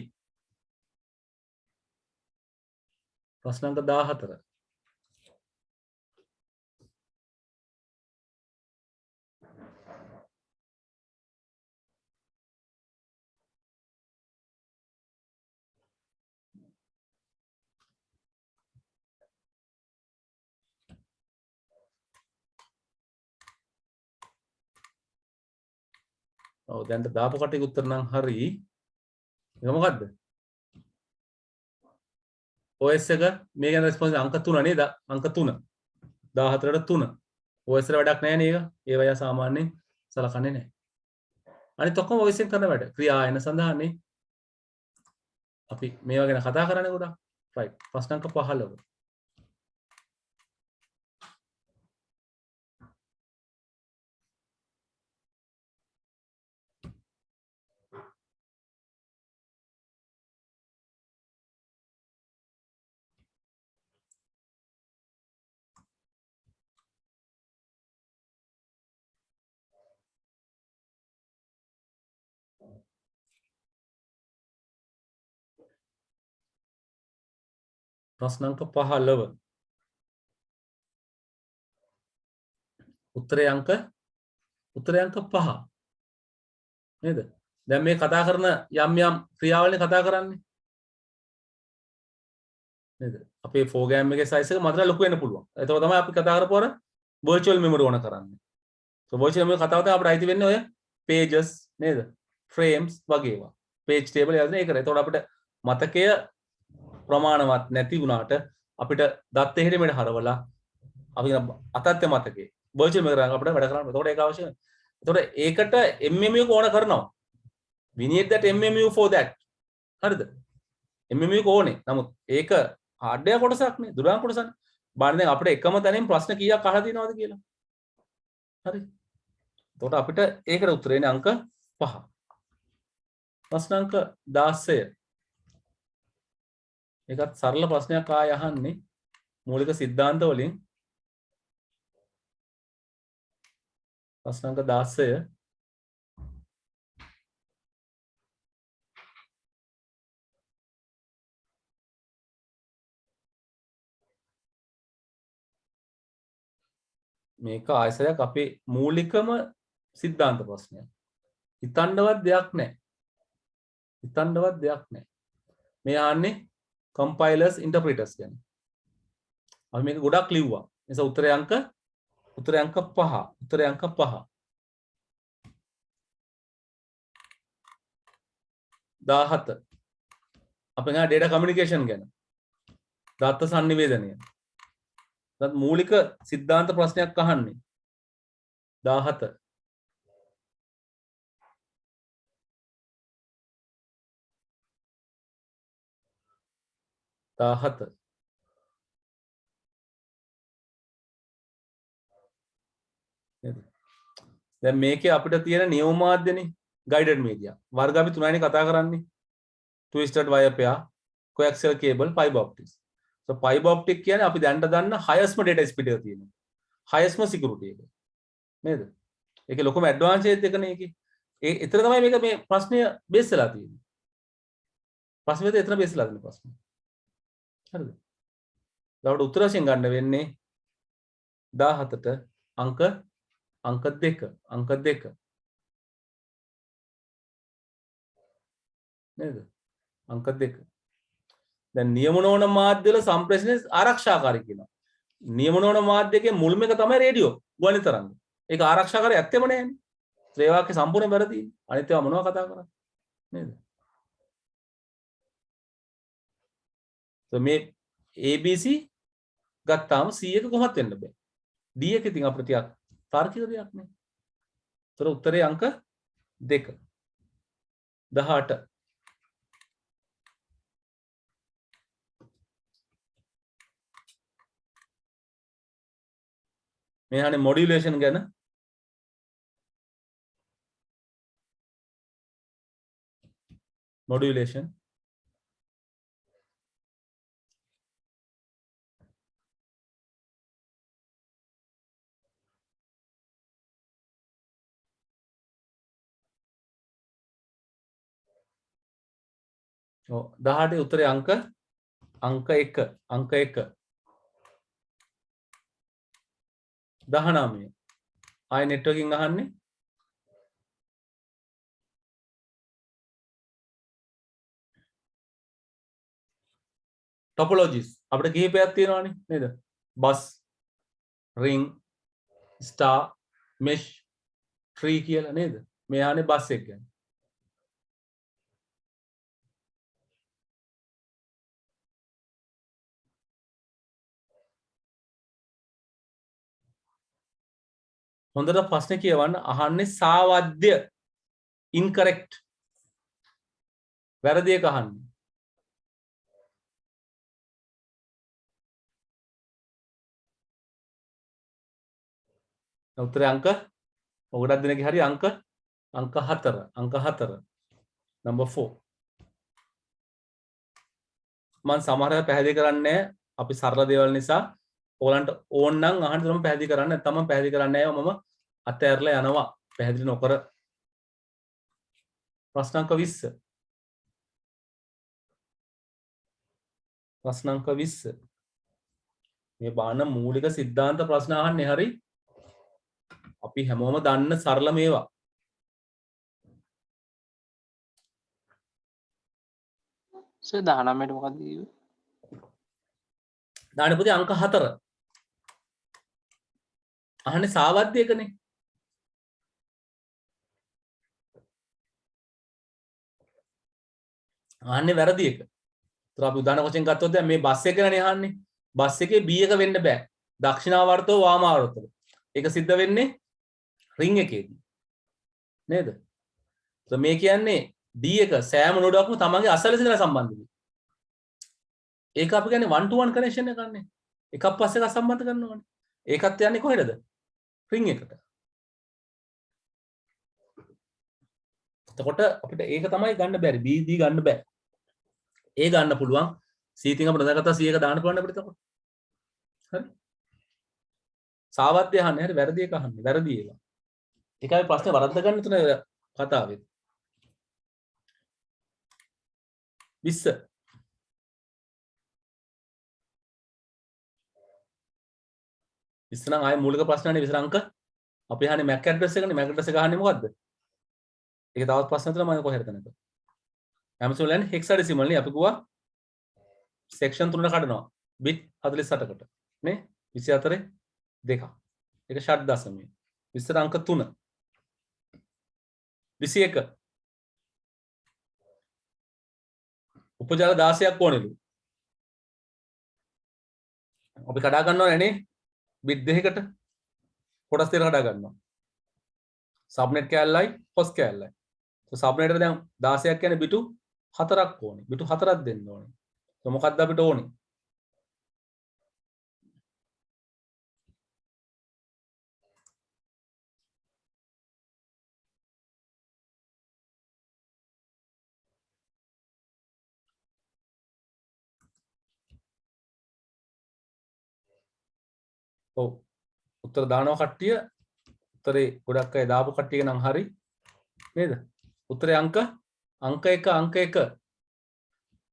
ප්‍රශ්න අංක 14. ඔව් දැන් දාපු කටේ උත්තර නම් හරි. ඒක මොකද්ද? OS එක මේ ගැන රෙස්පොන්ස් අංක 3 නේද? අංක 3. 14ට 3. OS වල වැඩක් නැහැ නේද? ඒව යා සාමාන්‍යයෙන් සලකන්නේ නැහැ. අනිත් ඔක්කොම OS එකෙන් කරන වැඩ. ක්‍රියායන සඳහානේ. අපි මේවා ගැන කතා කරන්නේ ගොඩක්. right. ප්‍රශ්න අංක 15. ප්‍රශ්න අංක 15. උත්තරේ අංක 5 නේද? දැන් මේ කතා කරන යම් ක්‍රියාවලින් කතා කරන්නේ නේද? අපේ ප්‍රෝග්‍රෑම් එකේ සයිස් එක මතට ලොකු වෙන්න පුළුවන්. ඒක තමයි අපි කතා කරපු අර virtual memory ඕන කරන්නේ. so virtual memory කතාව තමයි අපිට අයිති වෙන්නේ ඔය pages නේද? frames වගේ ඒවා. page table යන්නේ ඒකට. ඒතකොට අපිට මතකය ප්‍රමාණවත් නැති වුණාට අපිට දත් එහෙමෙට හරවලා අපි අතත්ය මතකේ virtual memory අපිට වැඩ කරන්න. ඒතකොට ඒක අවශ්‍යයි. ඒතකොට ඒකට MMU ඕන කරනවා. we need that MMU for that. හරිද? MMU ඕනේ. නමුත් ඒක hardware කොටසක් නේ. දුරාන් කොටසක්. බලන්න දැන් අපිට එකම තැනින් ප්‍රශ්න කීයක් අහලා තියෙනවද කියලා. හරි. එතකොට අපිට ඒකට උත්තරේනේ අංක 5. ප්‍රශ්න අංක 16. ඒකත් සරල ප්‍රශ්නයක් ආය අහන්නේ. මූලික සිද්ධාන්ත වලින් ප්‍රශ්න අංක 16 මේක ආයසරයක් අපේ මූලිකම සිද්ධාන්ත ප්‍රශ්නයක්. හිතන්නවත් දෙයක් නැහැ. හිතන්නවත් දෙයක් නැහැ. මේ ආන්නේ compilers interpreters ගැන. අපි මේක ගොඩක් ලිව්වා. ඒ නිසා උත්තරේ අංක 5. උත්තරේ අංක 5. 17. අපි ගා data communication ගැන. දත්ත sannivedanaya. දත් මූලික සිද්ධාන්ත ප්‍රශ්නයක් අහන්නේ. 17. දැන් මේකේ අපිට තියෙන නියම මාධ්‍යනේ guided media. වර්ග අපි 3යිනේ කතා කරන්නේ. twisted wire pair, coaxial cable, fiber optics. So fiber optic කියන්නේ අපි දැනට දන්න highest data speed එක තියෙනවා. highest security එක. නේද? ඒකේ ලොකුම advantage එකනේ ඒකේ. ඒ එතන තමයි මේක මේ ප්‍රශ්නය බේස් වෙලා තියෙන්නේ. ප්‍රශ්නෙත් එතන බේස් වෙලා තියෙන ප්‍රශ්නේ. හරිද? ඊට උත්තර වශයෙන් ගන්න වෙන්නේ 17ට අංක 2. නේද? අංක 2. දැන් නියම නොවන මාධ්‍ය වල සම්ප්‍රේෂණය ආරක්ෂාකාරී කියනවා. නියම නොවන මාධ්‍යකේ මුල්ම එක තමයි රේඩියෝ ගුවන් තරංග. ඒක ආරක්ෂාකාරී ඇත්තෙම නෑනේ. ඒ වාක්‍ය සම්පූර්ණයෙන් වැරදි. අනිත් ඒවා මොනවද කතා කරන්නේ? නේද? මේ ABC ගත්තාම C එක කොහොමද වෙන්න බෑ. D එක ඉතින් අපිට ටිකක් තාර්කික දෙයක් නේ. ඒතර උත්තරේ අංක 2. 18. මේ හනේ මොඩියුලේෂන් ගැන. මොඩියුලේෂන් ඔව් 18 උත්තරේ අංක 1. 19. ආයි නෙට්වර්කින් අහන්නේ. ටොපොලොජිස් අපිට කිහිපයක් තියෙනවානේ නේද? බස්, රින්, ස්ටාර්, මෙෂ්, ට්‍රී කියලා නේද? මේ ආනේ බස් එක ගැන. හොඳට ප්‍රශ්නේ කියවන්න. අහන්නේ සාවද්‍ය incorrect වැරදි එක අහන්නේ. උත්තරේ අංක ඔගොඩක් දෙනෙක්ගේ හරි අංක 4. number 4. මම සමහරව පැහැදිලි කරන්නේ අපි සරල දේවල් නිසා ඕගලන්ට ඕන නම් අහන්න තමයි පැහැදිලි කරන්නේ. නැත්නම් මම පැහැදිලි කරන්නේ නැහැ. මම අතහැරලා යනවා පැහැදිලි නොකර. ප්‍රශ්න අංක 20. මේ බාන මූලික සිද්ධාන්ත ප්‍රශ්න අහන්නේ හරි. අපි හැමෝම දන්න සරල මේවා. සර් 19ට මොකක්ද කිව්වේ? දාන්න පුතේ අංක 4. අහන්නේ සාවද්‍ය එකනේ. අහන්නේ වැරදි එක. ඒතර අපි උදාහරණ වශයෙන් ගත්තොත් දැන් මේ බස් එක ගැනනේ අහන්නේ. බස් එකේ B එක වෙන්න බෑ. දක්ෂිනාවර්තව වාමාවර්තව. ඒක සිද්ධ වෙන්නේ රින් එකේදී. නේද? ඒතර මේ කියන්නේ D එක සෑම නෝඩයක්ම තමන්ගේ අසලස ඉඳලා සම්බන්ධ වෙනවා. ඒක අපි කියන්නේ 1 to 1 කනෙක්ෂන් එකක් නේ. එකක් පස්සේ එකක් සම්බන්ධ කරනවා නේ. ඒකත් යන්නේ කොහෙද? රින් එකට. එතකොට අපිට ඒක තමයි ගන්න බැරි. B D ගන්න බෑ. A ගන්න පුළුවන්. C තින් අපිට දැනගත්තා C එක දාන්න පුළුවන් අපිට එතකොට. හරි සාවද්‍ය අහන්නේ හරි වැරදි එක අහන්නේ වැරදි ඒවා ඒකයි ප්‍රශ්නේ වරද්ද ගන්න තුන කතාවේ 20 ඉස්සනම් ආයේ මූලික ප්‍රශ්නනේ විතර අංක අපි අහන්නේ MAC ඇඩ්‍රස් එකනේ MAC ඇඩ්‍රස් එක අහන්නේ මොකද්ද ඒක තවත් ප්‍රශ්න තුන මම කොහෙද තනක Amazon ලෑන් හෙක්සාඩෙසිමල් නේ අපි ගුවා සෙක්ෂන් 3කට කඩනවා bit 48කට නේ 24 2ක් ඒක ෂට් දශමය විස්තර අංක 3 21 උපජාල 16ක් ඕනෙලු අපි කඩා ගන්නවා නේ bit දෙකකට කොටස් දෙකකට කඩා ගන්නවා සබ්නෙට් කෑල්ලයි හොස් කෑල්ලයි සබ්නෙට් එක දැන් 16ක් කියන්නේ බිටු 4ක් ඕනේ බිටු 4ක් දෙන්න ඕනේ તો මොකක්ද අපිට ඕනේ ඔව් උත්තර දානවා කට්ටිය උත්තරේ ගොඩක් අය දාපු කට්ටිය නම් හරි නේද උත්තරේ අංක 1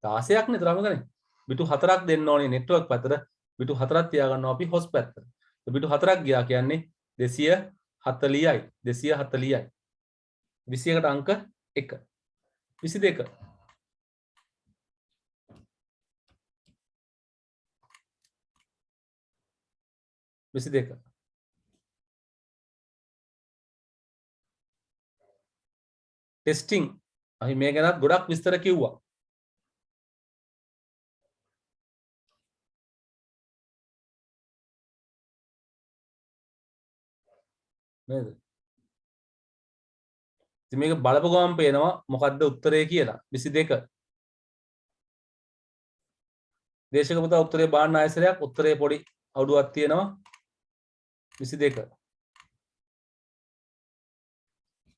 16ක් නේ තරම ගන්නේ බිටු 4ක් දෙන්න ඕනේ නෙට්වර්ක් පැත්තට බිටු 4ක් තියා ගන්නවා අපි හොස් පැත්තට බිටු 4ක් ගියා කියන්නේ 240යි 240යි 21කට අංක 1 22 22 ටෙස්ටිං අපි මේ ගැනත් ගොඩක් විස්තර කිව්වා නේද ඉතින් මේක බලපු ගමන් පේනවා මොකද්ද උත්තරේ කියලා 22 දේශක පුතා උත්තරේ බාන්න ආයසරයක් උත්තරේ පොඩි අවුඩුවක් තියෙනවා 22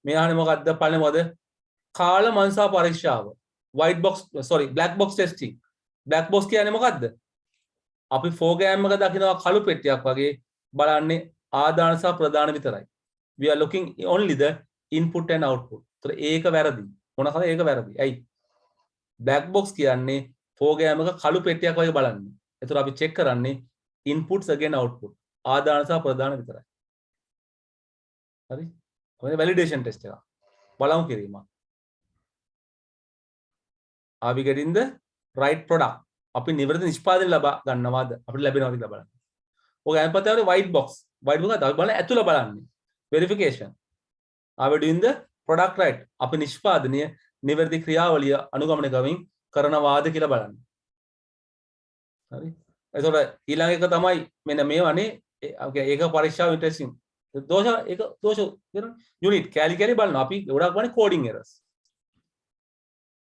මේ අහන්නේ මොකද්ද පළවෙනි මොකද කාල මන්සා පරීක්ෂාව white box sorry black box testing black box කියන්නේ මොකද්ද අපි ප්‍රෝග්‍රෑම් එක දකිනවා කළු පෙට්ටියක් වගේ බලන්නේ ආදාන සහ ප්‍රදාන විතරයි we are looking only the input and output ඒතර ඒක වැරදි මොනකද ඒක වැරදි ඇයි black box කියන්නේ ප්‍රෝග්‍රෑම් එක කළු පෙට්ටියක් වගේ බලන්නේ ඒතර අපි චෙක් කරන්නේ inputs again output ආදාන සහ ප්‍රදාන විතරයි හරි කොහොමද validation test එක බලමු කිරීම are we getting the right product අපි නිවැරදි නිෂ්පාදනය ලබා ගන්නවාද අපිට ලැබෙනවද කියලා බලන්න ඔක අයපතේ white box අපි බලන්නේ ඇතුළ බලන්නේ verification are we doing the product right අපි නිෂ්පාදනය නිවැරදි ක්‍රියාවලිය අනුගමනය කරනවාද කියලා බලන්න හරි එතකොට ඊළඟ එක තමයි මෙන්න මේවනේ ඒක පරීක්ෂාව ටෙස්ටිං දෝෂ ඒක දෝෂ යුනිට් කැලි බලනවා අපි ගොඩක් වනේ කෝඩින් එරර්ස්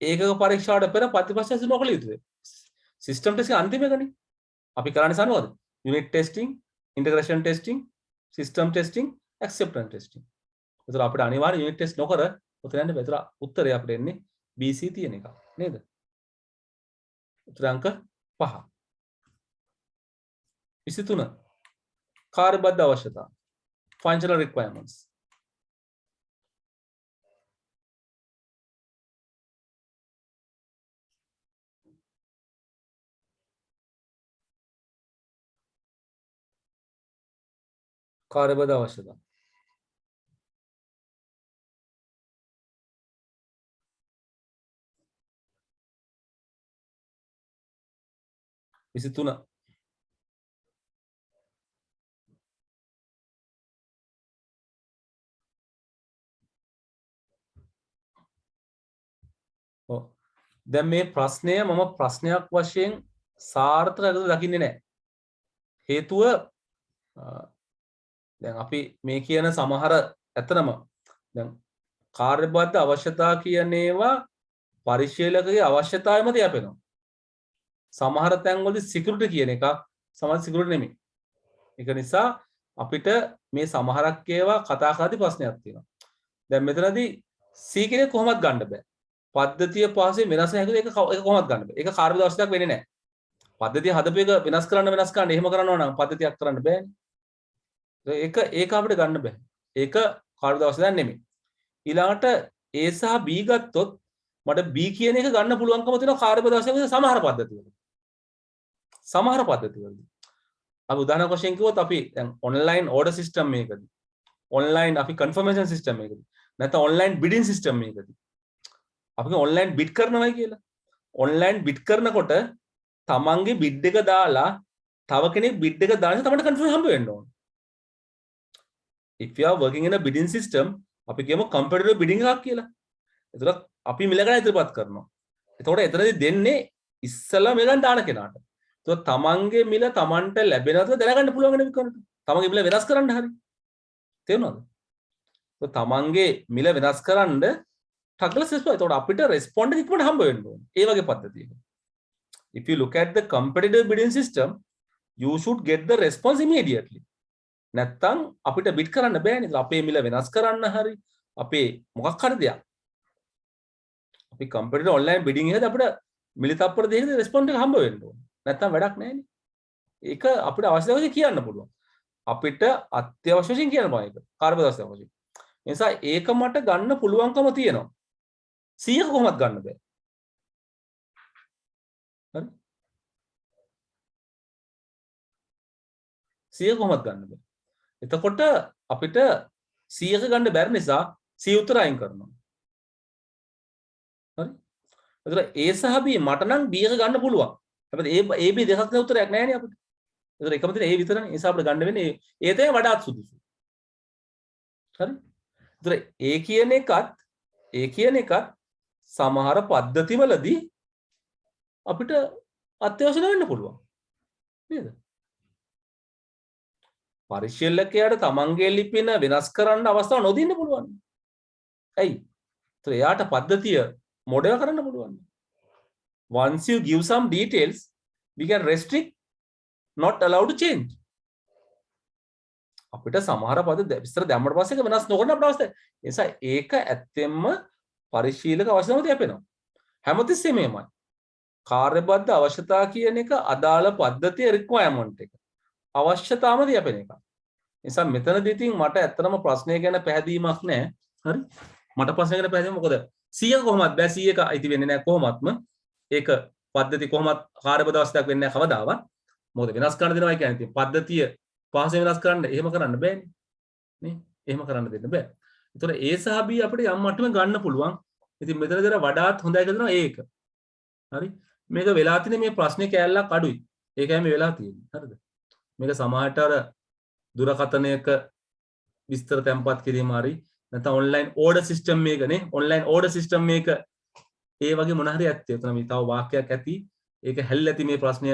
ඒකක පරීක්ෂාවට පෙර ප්‍රතිපක්ෂ නොකළ යුතුයි සිස්ටම් ටෙස්ටිං අන්තිම එකනේ අපි කරන්නේ සනුවද unit testing integration testing system testing acceptance testing ඒතර අපිට අනිවාර්ය යුනිට් ටෙස්ට් නොකර උතර යන්න බෑ. ඒතර උත්තරය අපිට එන්නේ BC තියෙන එක නේද? උත්තර අංක 5. 23 කාර්යබද්ධ අවශ්‍යතා functional requirements කාර්යබද්ධ අවශ්‍යතා විසිතුන දැන් මේ ප්‍රශ්නය මම ප්‍රශ්නයක් වශයෙන් සාර්ථක දකින්නේ නැහැ. හේතුව දැන් අපි මේ කියන සමහර ඇත්තම දැන් කාර්යබද්ධ අවශ්‍යතා කියන ඒවා පරිශීලකගේ අවශ්‍යතාවයම තියාපෙනවා. සමහර තැන්වලදී සිකියුරිටි කියන එක සමහර සිකියුරිටි නෙමෙයි. ඒක නිසා අපිට මේ සමහරක් ඒවා කතා කරද්දී ප්‍රශ්නයක් තියෙනවා. දැන් මෙතනදී C කෙනෙක් කොහොමද ගන්න බෑ. පද්ධතිය පස්සේ වෙනස් නැහැ ඒක කොහොමද ගන්න බෑ. ඒක කාර්යබද්ධ අවශ්‍යතාවක් වෙන්නේ නැහැ. පද්ධතිය හදපු එක වෙනස් කරන්න එහෙම කරනවා නම් පද්ධතියක් කරන්න බෑනේ. ඒක අපිට ගන්න බෑ. ඒක කාර්ය දවස් දැන් නෙමෙයි. ඊළඟට A සහ B ගත්තොත් මට B කියන එක ගන්න පුළුවන්කම තියෙනවා කාර්ය දවසේදී සමහර පද්ධතිවල. සමහර පද්ධතිවලදී. අපි උදාහරණයක් වශයෙන් කිව්වොත් අපි දැන් ඔන්ලයින් ඕඩර් සිස්ටම් එකකදී ඔන්ලයින් අපි කන්ෆර්මේෂන් සිස්ටම් එකකදී නැත්නම් ඔන්ලයින් බිඩින් සිස්ටම් එකකදී අපි ඔන්ලයින් බිඩ් කරනවායි කියලා. ඔන්ලයින් බිඩ් කරනකොට තමන්ගේ බිඩ් එක දාලා තව කෙනෙක් බිඩ් එක දාන්න තමයි කන්ෆර්ම් හම්බ වෙන්න ඕන. If you are working in a bidding system අපි කියමු competitive bidding එකක් කියලා. එතකොට අපි මිල ගණන් ඉදිරිපත් කරනවා. එතකොට එතනදී දෙන්නේ ඉස්සලා මිල ගණන් දාන කෙනාට. එතකොට තමන්ගේ මිල තමන්ට ලැබෙනවද දැනගන්න පුළුවන් වෙන විදිහට. තමන්ගේ මිල වෙනස් කරන්න හරි. තේරුණාද? එතකොට තමන්ගේ මිල වෙනස් කරන්න ටග්ලස් රෙස්පොන්ස්. එතකොට අපිට රෙස්පොන්ඩ් එක ඉක්මනට හම්බ වෙන්න ඕනේ. ඒ වගේ පද්ධතියක. If you look at the competitive bidding system, you should get the response immediately. නැත්තම් අපිට බිඩ් කරන්න බෑනේ. අපේ මිල වෙනස් කරන්න හරි අපේ මොකක් හරි දෙයක්. අපි competitive online bidding එකද අපිට මිලි තප්පර දෙකේ රෙස්පොන්ස් එක හම්බ වෙන්න ඕනේ. නැත්තම් වැඩක් නැහැනේ. ඒක අපිට අවශ්‍යතාවය කියන්න පුළුවන්. අපිට අත්‍යවශ්‍ය වශයෙන් කියන්න බෑ ඒක. කාර්යබදස්ය වශයෙන්. ඒ නිසා ඒක මට ගන්න පුළුවන්කම තියෙනවා. 100ක කොහොමද ගන්න බෑ. හරි? 100 කොහොමද ගන්න බෑ. එතකොට අපිට 100ක ගන්න බැරි නිසා 100 උත්තර අයින් කරනවා. හරි? එතකොට A සහ B මට නම් B එක ගන්න පුළුවන්. හැබැයි A B දෙකක් නේ උත්තරයක් නැහැ නේ අපිට. එතකොට එකම තියෙන A විතරනේ. ඒ නිසා අපිට ගන්න වෙන්නේ A තමයි වඩාත් සුදුසු. හරි? එතකොට A කියන එකත් සමහර පද්ධතිවලදී අපිට අත්‍යවශ්‍ය වෙන්න පුළුවන්. නේද? පරිශීලකයාට තමන්ගේ ලිපින වෙනස් කරන්න අවස්ථාව නොදෙන්න පුළුවන්. ඇයි? ඒතර එයාට පද්ධතිය මොඩල් කරන්න පුළුවන්. Once you give some details, we can restrict, not allowed to change. අපිට සමහර පද විස්තර දැම්මට පස්සේ ඒක වෙනස් නොකරන අපිට අවස්ථාවක්. ඒ නිසා ඒක ඇත්තෙන්ම පරිශීලක අවශ්‍යතාවය තියපෙනවා. හැමතිස්සෙම එමය. කාර්යබද්ධ අවශ්‍යතා කියන එක අදාළ පද්ධතිය රික්වයර්මන්ට් එක. අවශ්‍යතාවම තියපෙන එක. නිසා මෙතනදී ඉතින් මට ඇත්තටම ප්‍රශ්නය ගැන පැහැදීමක් නැහැ. හරි? මට ප්‍රශ්නය ගැන පැහැදීම මොකද 100ක කොහොමද බෑ 100ක අයිති වෙන්නේ නැහැ කොහොමත්ම. ඒක පද්ධතිය කොහොමත් කාර්යබද්ධ අවශ්‍යතාවක් වෙන්නේ නැහැ කවදාවත්. මොකද වෙනස් කරන්න දෙනවා කියන්නේ ඉතින් පද්ධතිය පහසෙන් වෙනස් කරන්න එහෙම කරන්න බෑනේ. නේ? එහෙම කරන්න දෙන්න බෑ. ඒතර A සහ B අපිට යම් මට්ටමක ගන්න පුළුවන්. ඉතින් මෙතනදර වඩාත් හොඳයි කියලා දෙනවා ඒක. හරි? මේක වෙලා තියෙන්නේ මේ ප්‍රශ්නේ කෑල්ලක් අඩුයි. ඒකයි මේ වෙලා තියෙන්නේ. හරිද? මේක සමාහට අර දුරකථනයක විස්තර තැන්පත් කිරීම හරි නැත්නම් ඔන්ලයින් ඕඩර් සිස්ටම් මේකනේ ඔන්ලයින් ඕඩර් සිස්ටම් මේක ඒ වගේ මොන හරි ඇත්තේ. එතන මේ තව වාක්‍යයක් ඇති. ඒක හැල්ල ඇති මේ ප්‍රශ්නය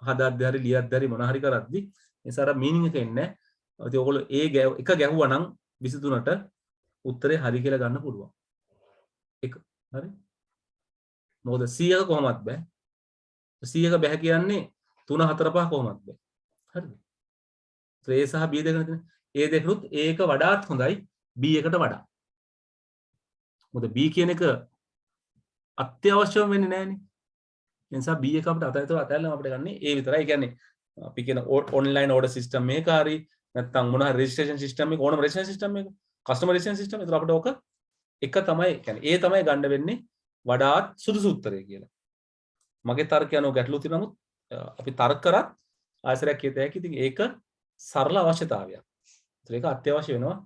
හදාද්දී හරි ලියද්දී හරි මොන හරි කරද්දී ඒ සාර මීනින් එක එන්නේ නැහැ. ඉතින් ඔයගොල්ලෝ එක ගැහුවා නම් 23ට උත්තරේ හරි කියලා ගන්න පුළුවන්. එක හරි? මොකද 100ක කොහොමත් බෑ. 100ක බෑ කියන්නේ 3 4 5 කොහොමත් බෑ. හරිද? A සහ B දෙක නැතිනේ. A දෙකනුත් A එක වඩාත් හොඳයි B එකට වඩා. මොකද B කියන එක අත්‍යවශ්‍යම වෙන්නේ නැහනේ. ඒ නිසා B එක අපිට අතහැරලා අපිට ගන්න A විතරයි. ඒ කියන්නේ අපි කියන ඔන්ලයින් ඕඩර් සිස්ටම් මේක හරි නැත්නම් මොන හරි රෙජිස්ට්‍රේෂන් සිස්ටම් එක ඕනම රෙජිස්ට්‍රේෂන් සිස්ටම් එක කස්ටමර් රෙජිස්ට්‍රේෂන් සිස්ටම් ඒක අපිට ඕක එක තමයි කියන්නේ A තමයි ගන්න වෙන්නේ වඩාත් සුදුසු උත්තරය කියලා. මගේ තර්කය අනුව ගැටලු තියෙන නමුත් අපි තර්ක කරත් ආයසරයක් කියත හැකි. ඉතින් ඒක සරල අවශ්‍යතාවයක්. ඒක අත්‍යවශ්‍ය වෙනවා.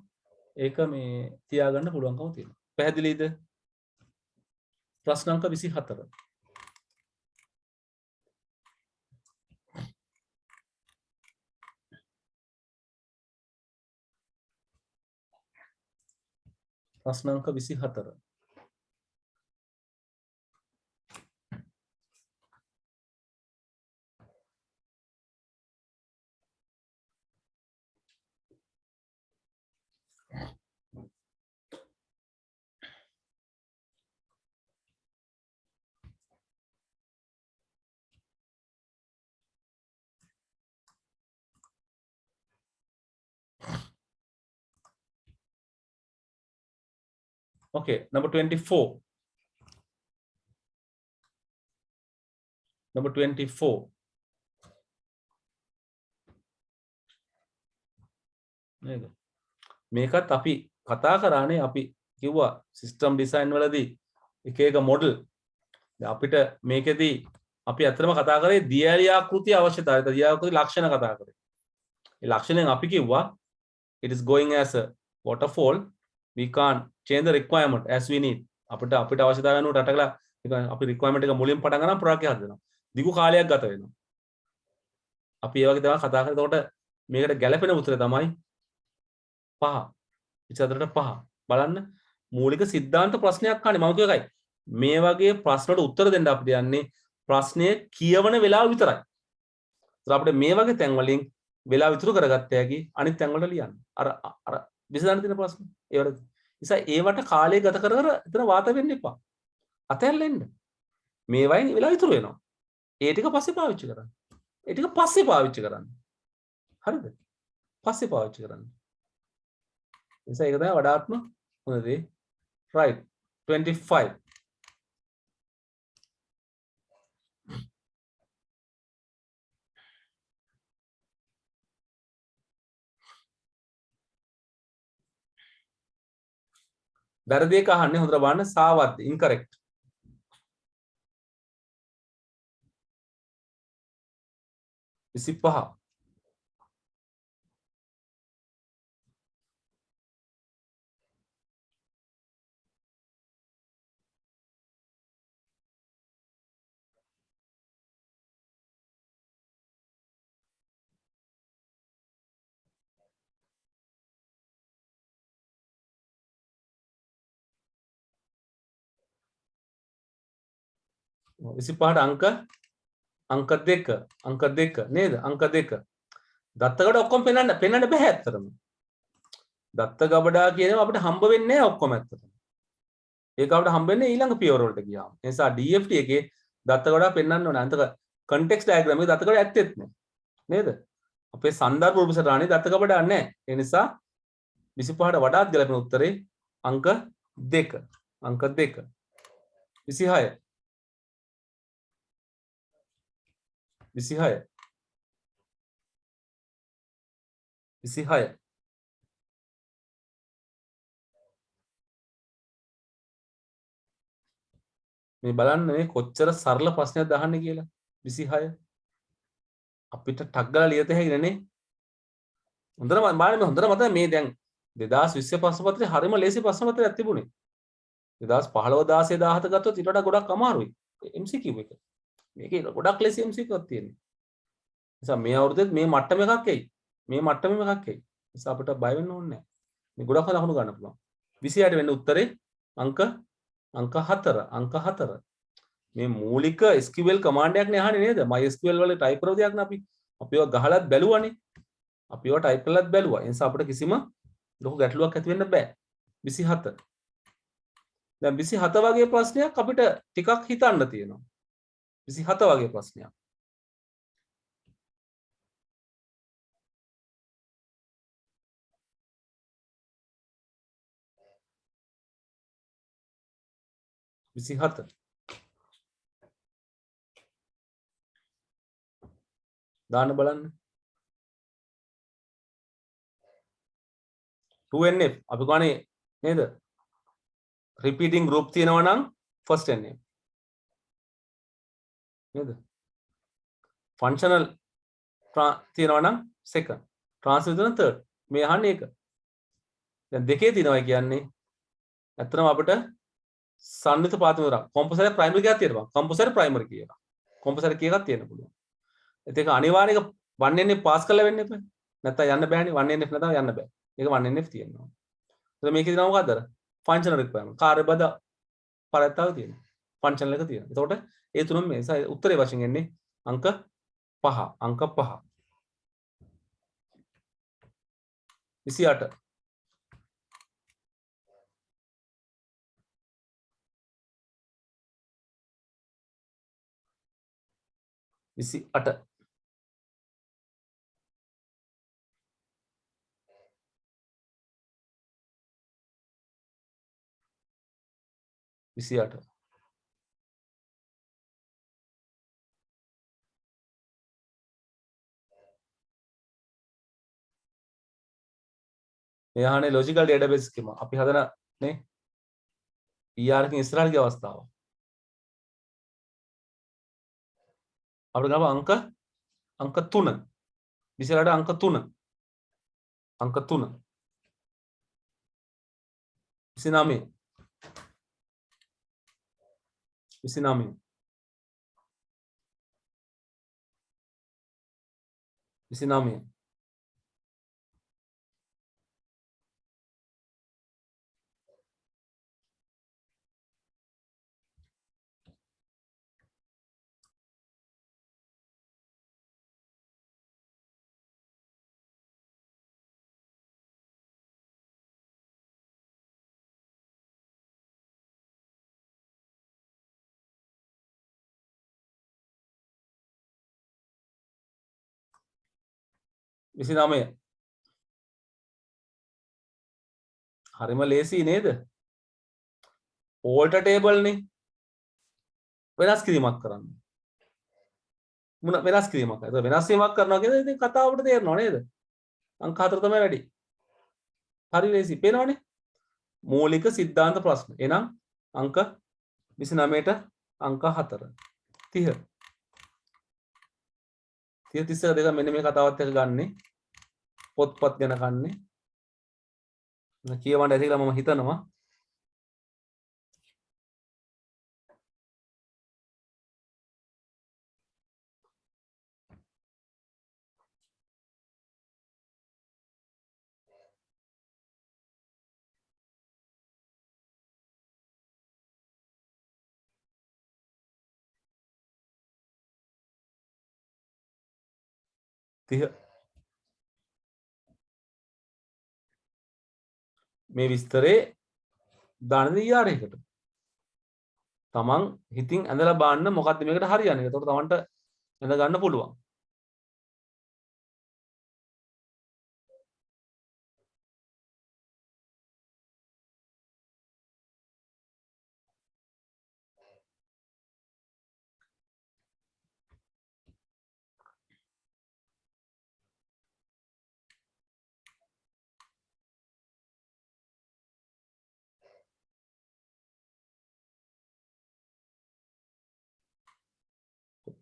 ඒක මේ තියාගන්න පුළුවන්කම තියෙනවා. පැහැදිලිද? ප්‍රශ්න අංක 24. ප්‍රශ්න අංක 24. Okay, number 24. Number 24. නේද? මේකත් අපි කතා කරානේ අපි කිව්වා සිස්ටම් ඩිසයින් වලදී එක එක මොඩල්. දැන් අපිට මේකෙදී අපි අත්‍තරම කතා කරේ දියැලි ආකෘතිය අවශ්‍යතාවය. දියැලි ආකෘති ලක්ෂණ කතා කරේ. ඒ ලක්ෂණෙන් අපි කිව්වා it is going as a waterfall. We can't change the requirement as we need. අපිට අවශ්‍යතාවය අනුව රටකලා අපි requirement එක මුලින් පටන් ගන්න ප්‍රොඩක්ට් එක හදනවා. දිගු කාලයක් ගත වෙනවා. අපි ඒ වගේ දේවල් කතා කරලා එතකොට මේකට ගැළපෙන උත්තරය තමයි 5. 24ට 5. බලන්න මූලික සිද්ධාන්ත ප්‍රශ්නයක් අහන්නේ මම කියව එකයි. මේ වගේ ප්‍රශ්නවලට උත්තර දෙන්න අපිට යන්නේ ප්‍රශ්නය කියවන වෙලාව විතරයි. ඒත් අපිට මේ වගේ තැන් වලින් වෙලාව ඉතුරු කරගත්ත හැකි අනිත් තැන් වලට ලියන්න. අර විසඳන්න තියෙන ප්‍රශ්න. ඒවට නිසා ඒවට කාලය ගත කර කර එතන වාත වෙන්න එපා. අතහැරලා එන්න. මේ වයින් වෙලාව ඉතුරු වෙනවා. ඒ ටික පස්සේ පාවිච්චි කරන්න. ඒ ටික පස්සේ පාවිච්චි කරන්න. හරිද? පස්සේ පාවිච්චි කරන්න. නිසා ඒක තමයි වඩාත්ම හොඳ දේ. right 25. වැරදි එක අහන්නේ හොඳට බලන්න සාවද්ද incorrect. විසිපහ. විසිපහට අංක දෙක නේද? අංක දෙක. දත්තකට ඔක්කොම පෙන්වන්න බෑ ඇත්තටම. දත්ත ගබඩා කියනවා අපිට හම්බ වෙන්නේ නැහැ ඔක්කොම ඇත්තටම. ඒක අපිට හම්බ වෙන්නේ ඊළඟ පියවර වලට ගියාම. ඒ නිසා DFT එකේ දත්ත ගබඩා පෙන්වන්න ඕනේ. අන්තක context diagram එකේ දත්ත ගබඩා ඇත්තෙත් නැහැ. නේද? අපේ සන්දර්භ රූපසටහනේ දත්ත ගබඩා නැහැ. ඒ නිසා 25ට වඩාත් ගැලපෙන උත්තරේ අංක 2. අංක 2. 26. 26. 26. මේ බලන්න මේ කොච්චර සරල ප්‍රශ්නයක්ද අහන්නේ කියලා. 26. අපිට ටක් ගාලා ලියත හැකිනේ නේ. හොඳට බලන්න හොඳට මතක මේ දැන් 2020 ප්‍රශ්න පත්‍රයේ හරිම ලේසි ප්‍රශ්න පත්‍රයක් තිබුණේ. 2015 16 17 ගත්තොත් ඊට වඩා ගොඩක් අමාරුයි. MCQ එක. මේකේ ගොඩක් ලේසි MCQ එකක් තියෙනවා. නිසා මේ අවුරුද්දෙත් මේ මට්ටම එකක් එයි. මේ මට්ටමෙම එකක් එයි. නිසා අපිට බය වෙන්න ඕනේ නැහැ. මේ ගොඩක් ලකුණු ගන්න පුළුවන්. 26ට වෙන්න උත්තරේ අංක 4. මේ මූලික SQL කමාන්ඩ් එකක් නේ අහන්නේ නේද? MySQL වල ටයිප් කරව දෙයක් නේ අපි ඒවා ගහලත් බැලුවානේ. අපි ඒවා ටයිප් කරලත් බැලුවා. ඒ නිසා අපිට කිසිම ලොකු ගැටලුවක් ඇති වෙන්න බෑ. 27. දැන් 27 වගේ ප්‍රශ්නයක් අපිට ටිකක් හිතන්න තියෙනවා. 27 වගේ ප්‍රශ්නයක්. දාන්න බලන්න 2NF අපි ගානේ නේද repeating group තියෙනවා නම් first NF නේද functional තියෙනවා නම් second transition third මේ අහන්නේ ඒක දැන් දෙකේ තියෙනවා කියන්නේ ඇත්තටම අපිට සම්නිත පාතමර කොම්පෝසයිට් ප්‍රයිමරි එකක් තියෙනවා කොම්පෝසයිට් ප්‍රයිමරි කියලා කොම්පෝසයිට් කී එකක් තියෙන්න පුළුවන් ඒක අනිවාර්යයෙන් 1NF පාස් කරලා වෙන්න එපා. නැත්නම් යන්න බෑනේ 1NF නැත්නම් යන්න බෑ. ඒක 1NF තියෙනවා. එතකොට මේකේ තියෙනවා මොකද්ද? Functional requirement. කාර්ය බද පරත්තාව තියෙනවා. ෆන්ක්ෂනල් එක තියෙනවා. එතකොට ඒ තුනම මේ උත්තරේ වශයෙන් එන්නේ අංක 5. අංක 5. 28. 28. 28. මේ අහන්නේ ලොජිකල් ඩේටාබේස් එකම අපි හදන නේ ER එකකින් ඉස්සරහට ගිය අවස්ථාව. අපිට ගාව අංක 3. විශේෂයට අංක 3. අංක 3. 29. 29. 29. හරිම ලේසි නේද? ඕල්ටර් ටේබල් නේ. වෙනස් කිරීමක් කරන්න. මොන වෙනස් කිරීමක්? ඒක වෙනස් වීමක් කරනවා කියන්නේ ඉතින් කතාවට තේරෙනව නේද? අංක 4 තමයි වැඩි. හරි ලේසි. පේනවනේ? මූලික සිද්ධාන්ත ප්‍රශ්න. එහෙනම් අංක 29ට අංක 4. 30. 30 දෙක මෙන්න මේ කතාවත් එක්ක ගන්නෙ. පොත්පත් ගැන ගන්නෙ. කියවන්න ඇති කියලා මම හිතනවා. මේ විස්තරේ දාන ER එකට. තමන් හිතින් ඇඳලා බලන්න මොකක්ද මේකට හරියන්නේ. එතකොට තමන්ට ඇඳ ගන්න පුළුවන්.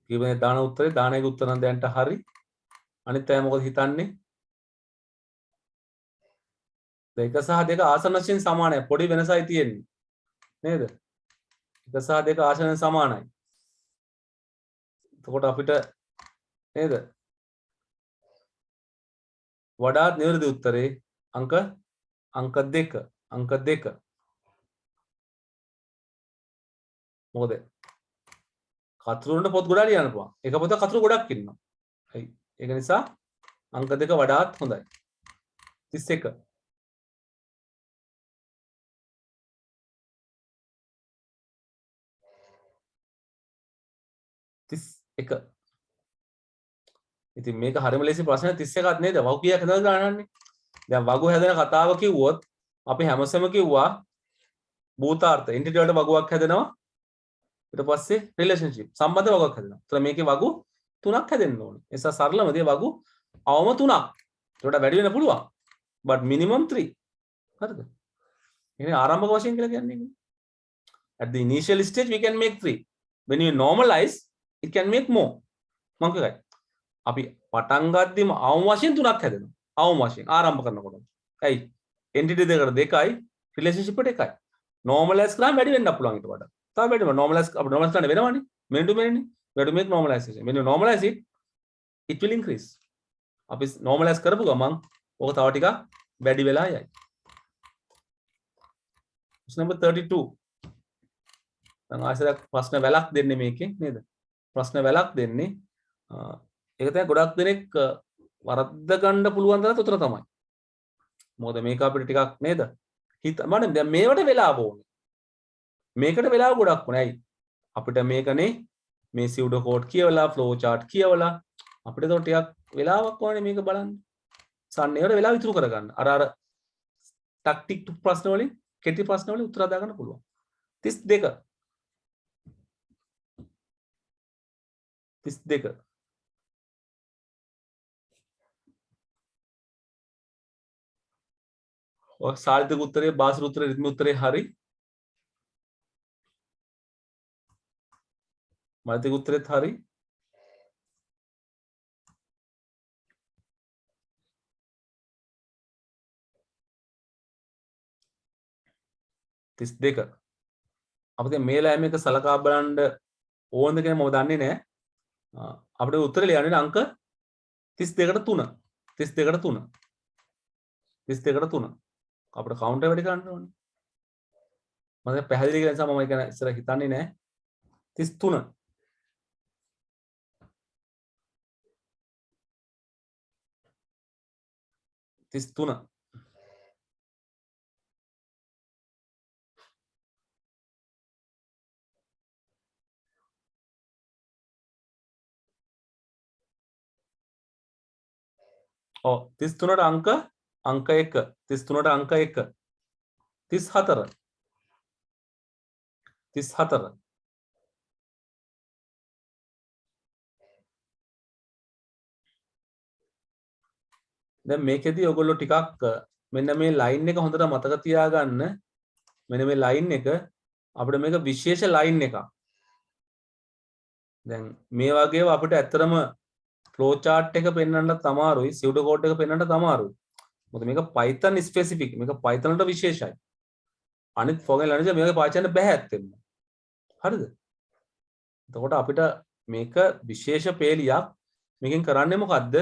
කීපෙනෙක් දාන උත්තරේ දානයේ උත්තර නම් දැන්ට හරි. අනිත් අය මොකද හිතන්නේ? 1 සහ 2 ආසන්න වශයෙන් සමානයි. පොඩි වෙනසයි තියෙන්නේ. නේද? 1 සහ 2 ආසන්න සමානයි. එතකොට අපිට නේද? වඩාත් නිවැරදි උත්තරේ අංක 2. අංක 2. මොකද? කතුරුන්ට පොත් ගොඩක් ලියන්න පුළුවන්. එක පොත කතුරු ගොඩක් ඉන්නවා. හරි. ඒක නිසා අංක 2 වඩාත් හොඳයි. 31. 31. ඉතින් මේක හරිම ලේසි ප්‍රශ්නයක් 31ක් නේද? වගු කීයක් හදලා ගන්නන්නේ? දැන් වගු හැදෙන කතාව කිව්වොත් අපි හැමසෙම කිව්වා භූතාර්ථ එන්ටිටි වලට වගුවක් හැදෙනවා. ඊට පස්සේ රිලේෂන්ෂිප් සම්බන්ධ වගුවක් හැදෙනවා. ඒතර මේකේ වගු 3ක් හැදෙන්න ඕනේ. ඒ නිසා සරලම දේ වගු අවම 3ක්. ඒකට වැඩි වෙන්න පුළුවන්. but minimum 3. හරිද? එහෙනම් ආරම්භක වශයෙන් කියලා කියන්නේ ඒක. At the initial stage we can make 3. When you normalize it can make more. මම කියයි. අපි පටන් ගද්දිම අවම වශයෙන් 3ක් හැදෙනවා. අවම වශයෙන් ආරම්භ කරනකොට. ඇයි? entity දෙකට 2යි relationship එකට 1යි. normalize කරාම වැඩි වෙන්න පුළුවන් ඊට වඩා. තව වැඩි වෙනවා. normalize අපි normalize කරන්න වෙනවනේ. many to many නේ. we have to make normalization. When you normalize it it will increase. අපි normalize කරපු ගමන් ඕක තව ටිකක් වැඩි වෙලා යයි. question number 32. දැන් ආයෙත් ප්‍රශ්න වැලක් දෙන්නේ මේකේ නේද? ප්‍රශ්න වැලක් දෙන්නේ. ඒක තමයි ගොඩක් දෙනෙක් වරද්ද ගන්න පුළුවන් තරම් උතර තමයි. මොකද මේක අපිට ටිකක් නේද? හිත මම දැන් මේවට වෙලාව ඕනේ. මේකට වෙලාව ගොඩක් ඕනේ. ඇයි? අපිට මේකනේ මේ සියුඩෝ කෝඩ් කියවලා ෆ්ලෝ chart කියවලා අපිට ඒක ටිකක් වෙලාවක් ඕනේ මේක බලන්න. සම්නේවට වෙලාව ඉතුරු කරගන්න. අර ටැක්ටික් ප්‍රශ්න වලින් කෙටි ප්‍රශ්න වලින් උත්තර දාගන්න පුළුවන්. 32. 32. और सार्वत्रिक उत्तरे बासर उत्तरे रिद्म उत्तरे हरि मात्रिक उत्तरे हरि තිස් දෙක අපිට මේ ලෑම එක සලකා බලන්න ඕනද කියන මම දන්නේ නැහැ අපිට උත්තර ලියන්නේ අංක 32කට 3 32කට 3 32කට 3 අපිට කවුන්ටර් වැඩි කරන්න ඕනේ මම පැහැදිලි කරන නිසා මම ඒක ඉස්සර හිතන්නේ නැහැ 33 33 ඔව් 33ට අංක 1 33ට අංක 1 34 34 දැන් මේකෙදී ඔයගොල්ලෝ ටිකක් මෙන්න මේ ලයින් එක හොඳට මතක තියාගන්න මෙන්න මේ ලයින් එක අපිට මේක විශේෂ ලයින් එකක් දැන් මේ වගේව අපිට ඇත්තටම ෆ්ලෝ chart එක පෙන්වන්නත් අමාරුයි pseudo code එක පෙන්වන්නත් අමාරුයි මොකද මේක Python specific මේක Python වලට විශේෂයි අනිත් ෆෝගල් ලැන්ග්වේජ් මේක පාවිච්චි කරන්න බෑ ඇත්තෙන්ම හරිද එතකොට අපිට මේක විශේෂ පේලියක් මේකෙන් කරන්නේ මොකද්ද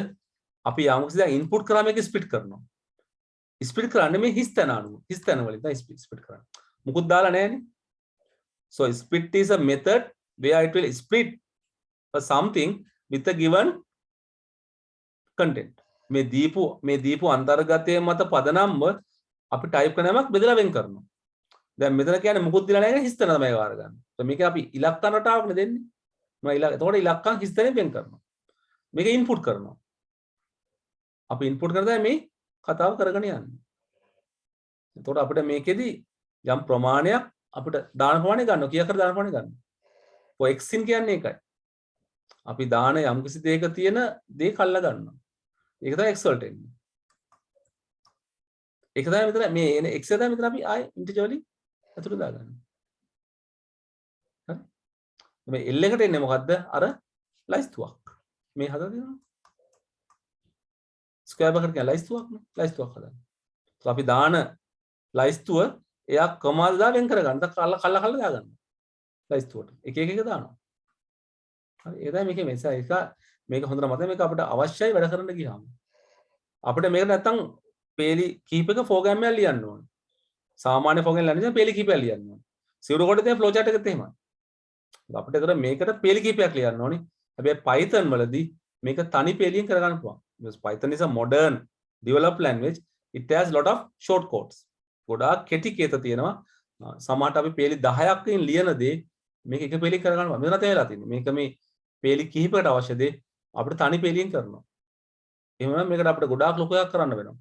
අපි යම්කිසි දා ඉන්පුට් කරා මේක ස්ප්ලිට් කරනවා ස්ප්ලිට් කරන්නේ මේ හිස් තැන අනුව හිස් තැන වලින් තමයි ස්ප්ලිට් කරන්නේ මුකුත් දාලා නැහැනේ so split is a method where it will split something with a given content මේ දීපු අන්තර්ගතයේ මත පදනම්ව අපි ටයිප් කරනමක් බෙදලා වෙන් කරනවා දැන් මෙතන කියන්නේ මුකුත් දිලා නැහැ හිස් තැන තමයි වාර ගන්න. so මේක අපි ඉලක්කන රටාවකනේ දෙන්නේ. මම එතකොට ඉලක්කම් හිස් තැනෙන් වෙන් කරනවා. මේක ඉන්පුට් කරනවා. අපි ඉන්පුට් කරලා මේ කතාව කරගෙන යන්නේ. එතකොට අපිට මේකෙදි යම් ප්‍රමාණයක් අපිට දාන ප්‍රමාණය ගන්නවා. කීයකට දාන ප්‍රමාණය ගන්නවා. ඔය x in කියන්නේ ඒකයි. අපි දාන යම් කිසි දෙයක තියෙන දේ කල්ලා ගන්නවා. ඒක තමයි x වලට එන්නේ. ඒක තමයි මෙතන මේ එන x එක තමයි මෙතන අපි ආයේ ඉන්ටිජර් වලින් අතුරු දාගන්න. හරි? මේ L එකට එන්නේ මොකද්ද? අර ලයිස්තුවක්. මේ හදලා දෙනවා. ස්ක්වයර් බ්‍රැකට් කියන ලයිස්තුවක් නේ. ලයිස්තුවක් හදන්න. so අපි දාන ලයිස්තුව එයා කමාද දා වෙන් කරගන්න. කල්ලා දාගන්න. ලයිස්තුවට. එක එක දානවා. හරි? ඒ තමයි මේකේ මෙසයි එක මේක හොඳට මතක මේක අපිට අවශ්‍යයි වැඩ කරන්න ගියාම. අපිට මේක නැත්තම් පේලි කීපයක ප්‍රෝග්‍රෑම් එකක් ලියන්න ඕනේ. සාමාන්‍ය ෆෝගල් ලැන්ග්වේජ් පේලි කීපයක් ලියන්න ඕනේ. සිවුරු කොට තියෙන ෆ්ලෝ chart එකත් එහෙමයි. අපිට ඒතර මේකට පේලි කීපයක් ලියන්න ඕනේ. හැබැයි Python වලදී මේක තනි පේලියෙන් කරගන්න පුළුවන්. because Python is a modern developed language. It has lot of short codes. ගොඩාක් කෙටි කේත තියෙනවා. සමහරට අපි පේලි 10ක් ලියන දේ මේක එක පේලියක් කරගන්න පුළුවන්. මෙතන තේරලා තියෙන්නේ. මේක මේ පේලි කිහිපයකට අවශ්‍ය දේ අපිට තනි පේලියෙන් කරනවා. එහෙම නම් මේකට අපිට ගොඩාක් ලොකු එකක් කරන්න වෙනවා.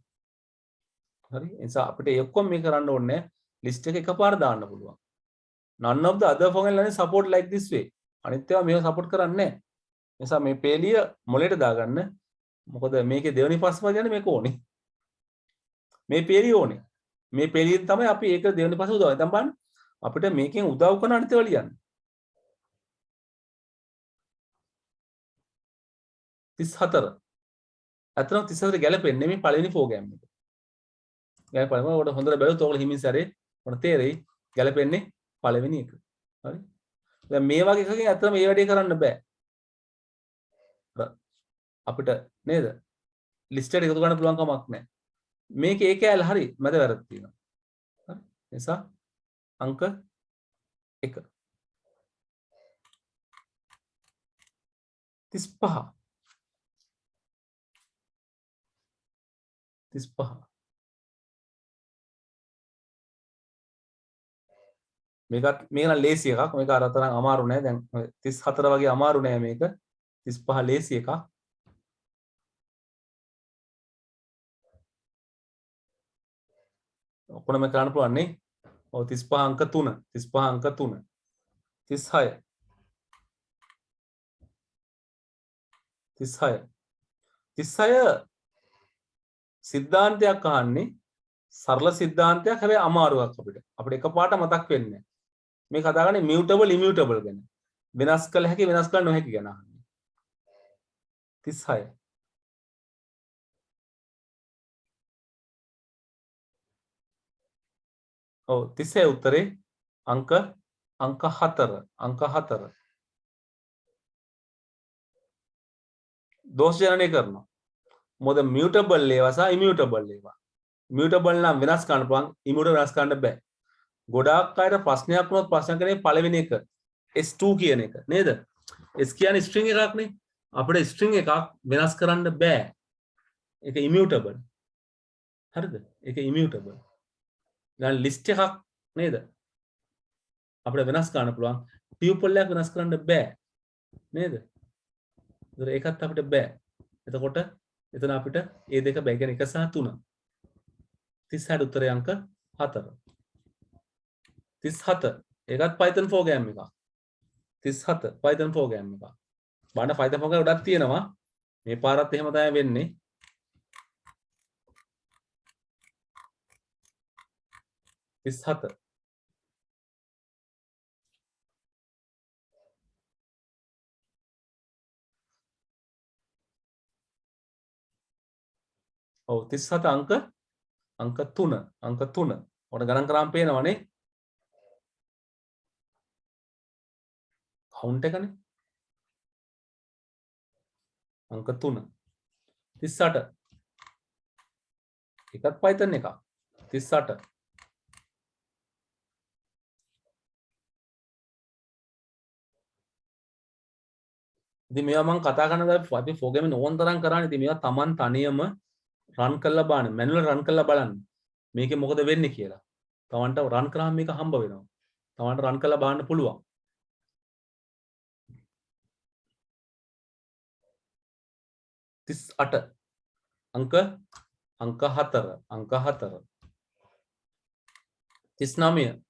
හරි ඒ නිසා අපිට ඒ ඔක්කොම මේ කරන්න ඕනේ ලිස්ට් එක එකපාර දාන්න පුළුවන් none of the other function language support like this way අනිත් ඒවා මේව සපෝට් කරන්නේ නැහැ නිසා මේ පේලිය මොලේට දාගන්න මොකද මේකේ දෙවෙනි පස්පද යන්නේ මේක ඕනේ මේ පේලිය ඕනේ මේ පේලියෙන් තමයි අපි ඒක දෙවෙනි පස්පද උදව් නැත්නම් බලන්න අපිට මේකෙන් උදව් කරන අනිත් ඒවා ලියන්න 34 අතන 34 ගැලපෙන්නේ මේ පළවෙනි ප්‍රෝග්‍රෑම් එක ගැලපෙන්නේ ඔකට හොඳට බැලුවොත් ඔයගොල්ලෝ හිමින් සැරේ ඔන්න තේරෙයි ගැලපෙන්නේ පළවෙනි එක. හරි? දැන් මේ වගේ එකකින් ඇත්තටම මේ වැඩේ කරන්න බෑ. අපිට නේද? ලිස්ට් එකට එකතු කරන්න පුළුවන් කමක් නැහැ. මේකේ ඒ කෑල්ල හරි මැද වැරද්ද තියෙනවා. හරි? නිසා අංක 1 35 මේකත් මේක නම් ලේසි එකක් මේක අර තරම් අමාරු නෑ දැන් 34 වගේ අමාරු නෑ මේක 35 ලේසි එකක් ඔක්කොම කරන්න පුළුවන් නේ ඔව් 35 අංක 3 35 අංක 3 36 36 36 සිද්ධාන්තයක් අහන්නේ සරල සිද්ධාන්තයක් හැබැයි අමාරුවක් අපිට එකපාරට මතක් වෙන්නේ නැහැ. මේක හදාගන්නේ mutable immutable ගැන. වෙනස් කළ හැකි වෙනස් කළ නොහැකි ගැන අහන්නේ. 36. ඔව් 36 උත්තරේ අංක 4. දෝෂ ජනනය කරනවා. මොකද mutable ඒවා සහ immutable ඒවා. mutable නම් වෙනස් කරන්න පුළුවන්, immutable වෙනස් කරන්න බෑ. ගොඩාක් අයට ප්‍රශ්නයක් වුණොත් ප්‍රශ්න කරේ පළවෙනි එක S2 කියන එක නේද? S කියන්නේ string එකක් නේ. අපිට string එකක් වෙනස් කරන්න බෑ. ඒක immutable. හරිද? ඒක immutable. දැන් list එකක් නේද? අපිට වෙනස් කරන්න පුළුවන්. tuple එකක් වෙනස් කරන්න බෑ. නේද? ඒකත් අපිට බෑ. එතකොට එතන අපිට ඒ දෙක බෑ. කියන්නේ 1 සහ 3. 36 උත්තරේ අංක 4. 37. ඒකත් Python program එකක්. 37 Python program එකක්. බලන්න Python program ගොඩක් තියෙනවා. මේ පාරත් එහෙම තමයි වෙන්නේ. 37. ඔව් 37 අංක 3. ඔන්න ගණන් කරාම පේනවනේ. කවුන්ට් එකනේ. අංක 3. 38. එකත් Python එකක්. 38. ඉතින් මේවා මම කතා කරනවා අපි ප්‍රෝග්‍රෑමින් ඕන තරම් කරන්නේ. ඉතින් මේවා Taman තනියම රන් කරලා බලන්න. මැනුවල් රන් කරලා බලන්න. මේකේ මොකද වෙන්නේ කියලා. Tamanට රන් කරාම මේක හම්බ වෙනවා. Tamanට රන් කරලා බලන්න පුළුවන්. අට අංක 4. 39.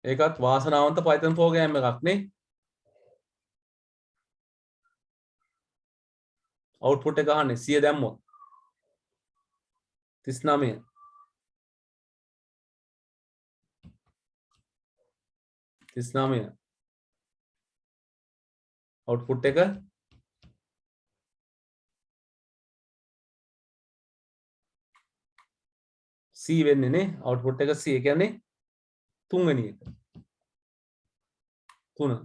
ඒකත් වාසනාවන්ත Python program එකක් නේ. output එක අහන්නේ 100 දැම්මොත් 39. output එක C වෙන්නේ නේ. output එක C. ඒ කියන්නේ තුන්වෙනි එක. 3.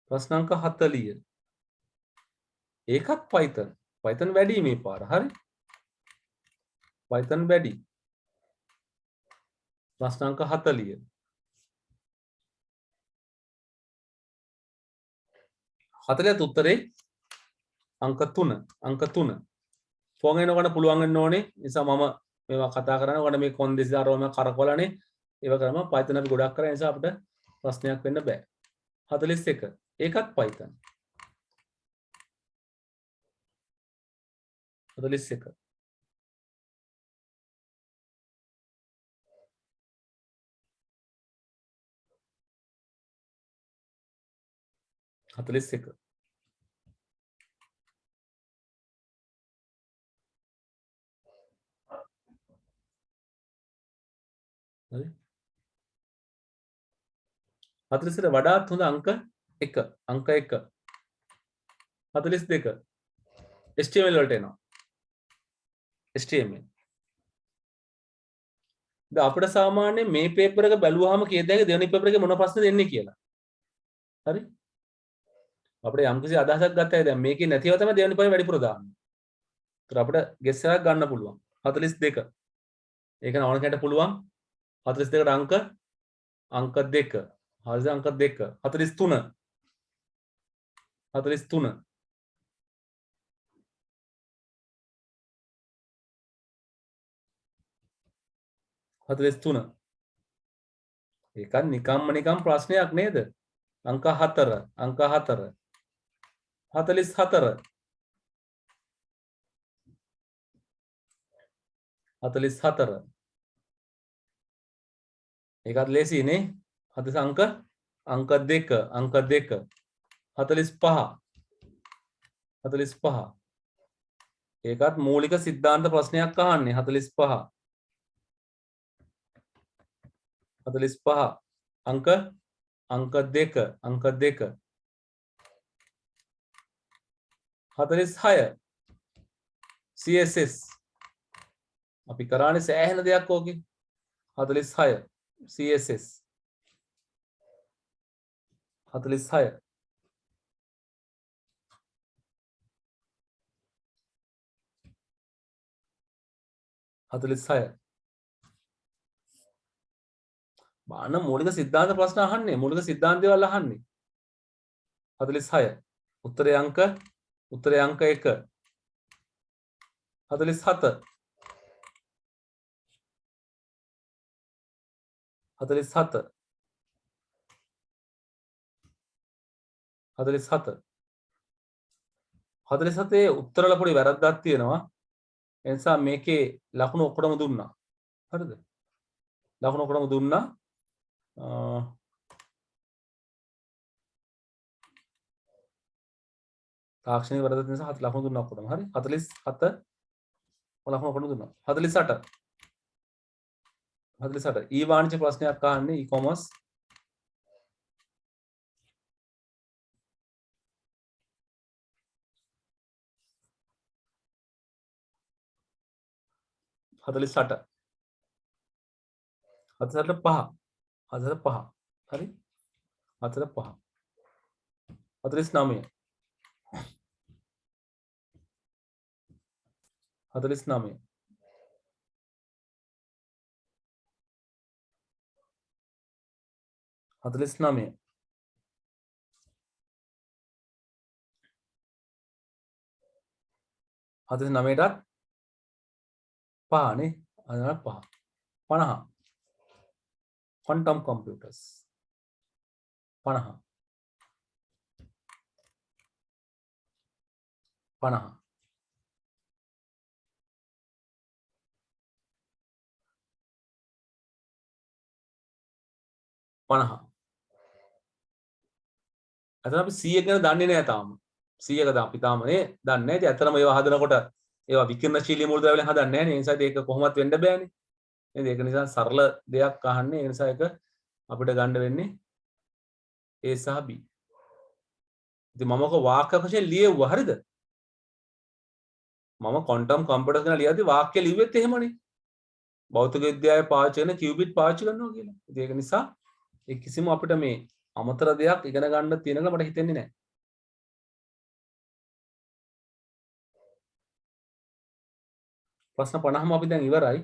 ප්‍රශ්න අංක 40. ඒකත් Python. Python වැඩි මේ පාර. හරි. Python වැඩි. ප්‍රශ්න අංක 40. 40ත් උත්තරේ අංක 3. ෆෝන් එනකොට පුළුවන් වෙන්න ඕනේ. නිසා මම මේවා කතා කරනවා. ඔයාලට මේ කොන්දේසි දාරවම කරකවලානේ. ඒව කරම Python අපි ගොඩක් කරා නිසා අපිට ප්‍රශ්නයක් වෙන්න බෑ. 41. ඒකත් Python. 41. 41. හරි. 40ට වඩාත් හොඳ අංක 1. 42. HTML වලට එනවා. HTML. දැන් අපිට සාමාන්‍යයෙන් මේ පේපර් එක බැලුවාම කීයද දෙවෙනි පේපර් එකේ මොන ප්‍රශ්නද එන්නේ කියලා. හරි. අපිට යම්කිසි අදහසක් ගත්තා දැන් මේකේ නැතිව තමයි දෙවෙනි පේපර් වැඩිපුර දාන්නේ. ඒතර අපිට ගෙස් එකක් ගන්න පුළුවන්. 42. ඒක නෝන කෙනෙක්ට පුළුවන්. 42කට අංක 2. හරිද අංක 2. 43. 43. ඒකත් නිකම් ප්‍රශ්නයක් නේද? අංක 4. 44. 44. ඒකත් ලේසි නේ. 40 අංක 2. 45. 45. ඒකත් මූලික සිද්ධාන්ත ප්‍රශ්නයක් අහන්නේ 45. 45 අංක 2 46 CSS අපි කරානේ සෑහෙන දෙයක් ඕකේ 46 CSS 46 46 බාන මූලික සිද්ධාන්ත ප්‍රශ්න අහන්නේ මූලික සිද්ධාන්ත දේවල් අහන්නේ 46 උත්තරේ අංක 1 47 47 47 47 උත්තරවල පොඩි වැරද්දක් තියෙනවා ඒ නිසා මේකේ ලකුණු ඔක්කොටම දුන්නා හරිද ලකුණු ඔක්කොටම දුන්නා තාක්ෂණික වැරද්ද නිසා හත් ලකුණු දුන්නා ඔක්කොටම හරි 47 ලකුණු ඔක්කොටම දුන්නා 48 48 ඊ වාණිජ්‍ය ප්‍රශ්නයක් අහන්නේ e-commerce හතලිස් අට හතර පහ හරි හතර පහ 49 49 49 49ටත් පහනේ අදන පහ 50 quantum computers 50 50 50 අතන අපි 100 ගැන දන්නේ නැහැ තාම 100ක අපි තාමනේ දන්නේ නැහැ. ඉතින් ඇත්තටම ඒවා හදනකොට ඒවා විකිරණශීලී මූලද්‍රව්‍ය වලින් හදන්නේ නැහැ නේ. ඒ නිසා ඒක කොහොමවත් වෙන්න බෑනේ. නේද? ඒක නිසා සරල දෙයක් අහන්නේ. ඒ නිසා ඒක අපිට ගන්න වෙන්නේ A සහ B. ඉතින් මම ඔක වාක්‍ය වශයෙන් ලියුවා හරිද? මම ක්වොන්ටම් කම්පියුටර් ගැන ලියද්දි වාක්‍ය ලිව්වෙත් එහෙමනේ. භෞතික විද්‍යාවේ පාවිච්චි කරන කියුබිට් පාවිච්චි කරනවා කියලා. ඉතින් ඒක නිසා ඒ කිසිම අපිට මේ අමතර දෙයක් ඉගෙන ගන්න තියෙන කියලා මට හිතෙන්නේ නැහැ. ප්‍රශ්න 50ම අපි දැන් ඉවරයි.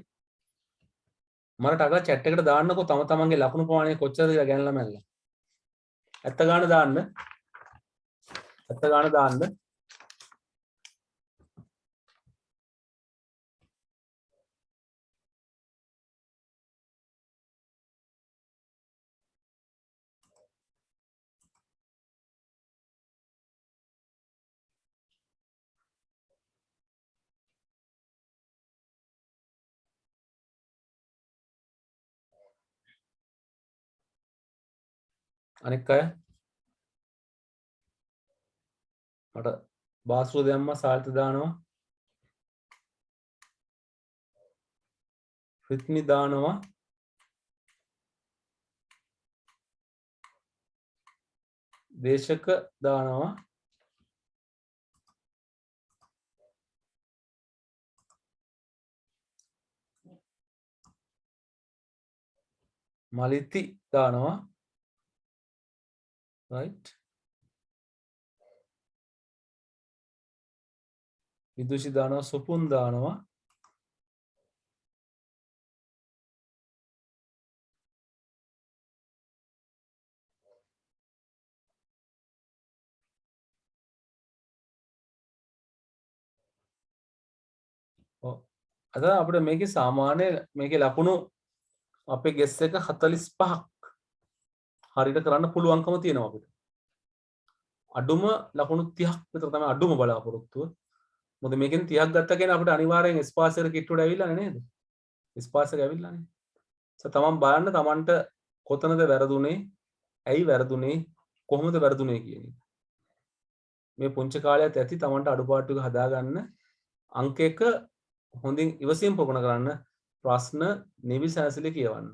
මට අග chat එකට දාන්නකෝ තම තමන්ගේ ලකුණු ප්‍රමාණය කොච්චරද කියලා ගැන ළමයිලා. ඇත්ත ගාන දාන්න. ඇත්ත ගාන දාන්න. අනෙක් අය මට බාස්රුව දැම්මා සාල්ත දානවා රිත්මි දානවා දේශක දානවා මලිති දානවා right විදුෂි දානවා සුපුන් දානවා ඔව් අද අපිට මේකේ සාමාන්‍ය මේකේ ලකුණු අපේ ගෙස් එක 45ක් හරියට කරන්න පුළුවන්කම තියෙනවා අපිට අඩුම ලකුණු 30ක් විතර තමයි අඩුම බලාපොරොත්තුව මොකද මේකෙන් 30ක් ගත්ත කෙනා අපිට අනිවාර්යෙන් ස්පාස් එකට කිට්ටුවට ඇවිල්ලානේ නේද ස්පාස් එක ඇවිල්ලානේ තමන් බලන්න තමන්ට කොතනද වැරදුනේ ඇයි වැරදුනේ කොහොමද වැරදුනේ කියන එක මේ පුංචි කාලයත් ඇති තමන්ට අඩුපාඩු ටික හදාගන්න අංක 1 හොඳින් ඉවසීම ප්‍රගුණ කරන්න ප්‍රශ්න නිවිසැනසෙලි කියවන්න.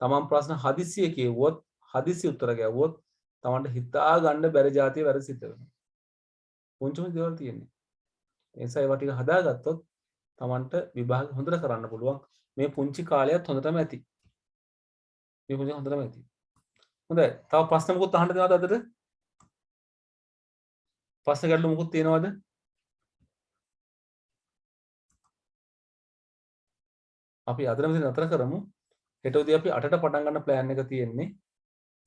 තමන් ප්‍රශ්න හදිසියෙ කිව්වොත් හදිසි උත්තර ගැව්වොත් තමන්ට හිතා ගන්න බැරි જાතිය වැරදි සිද්ධ වෙනවා. පුංචිම දේවල් තියෙන්නේ. ඒ නිසා ඒවා ටික හදාගත්තොත් තමන්ට විභාග හොඳට කරන්න පුළුවන්. මේ පුංචි කාලයත් හොඳටම ඇති. මේ පුංචි හොඳටම ඇති. හොඳයි. තව ප්‍රශ්න මොකුත් අහන්න දෙනවද අදට? ප්‍රශ්න ගැටලු මොකුත් තියෙනවද? අපි අදටම ඉතින් නතර කරමු. හෙට උදේ අපි 8ට පටන් ගන්න ප්ලෑන් එක තියෙන්නේ.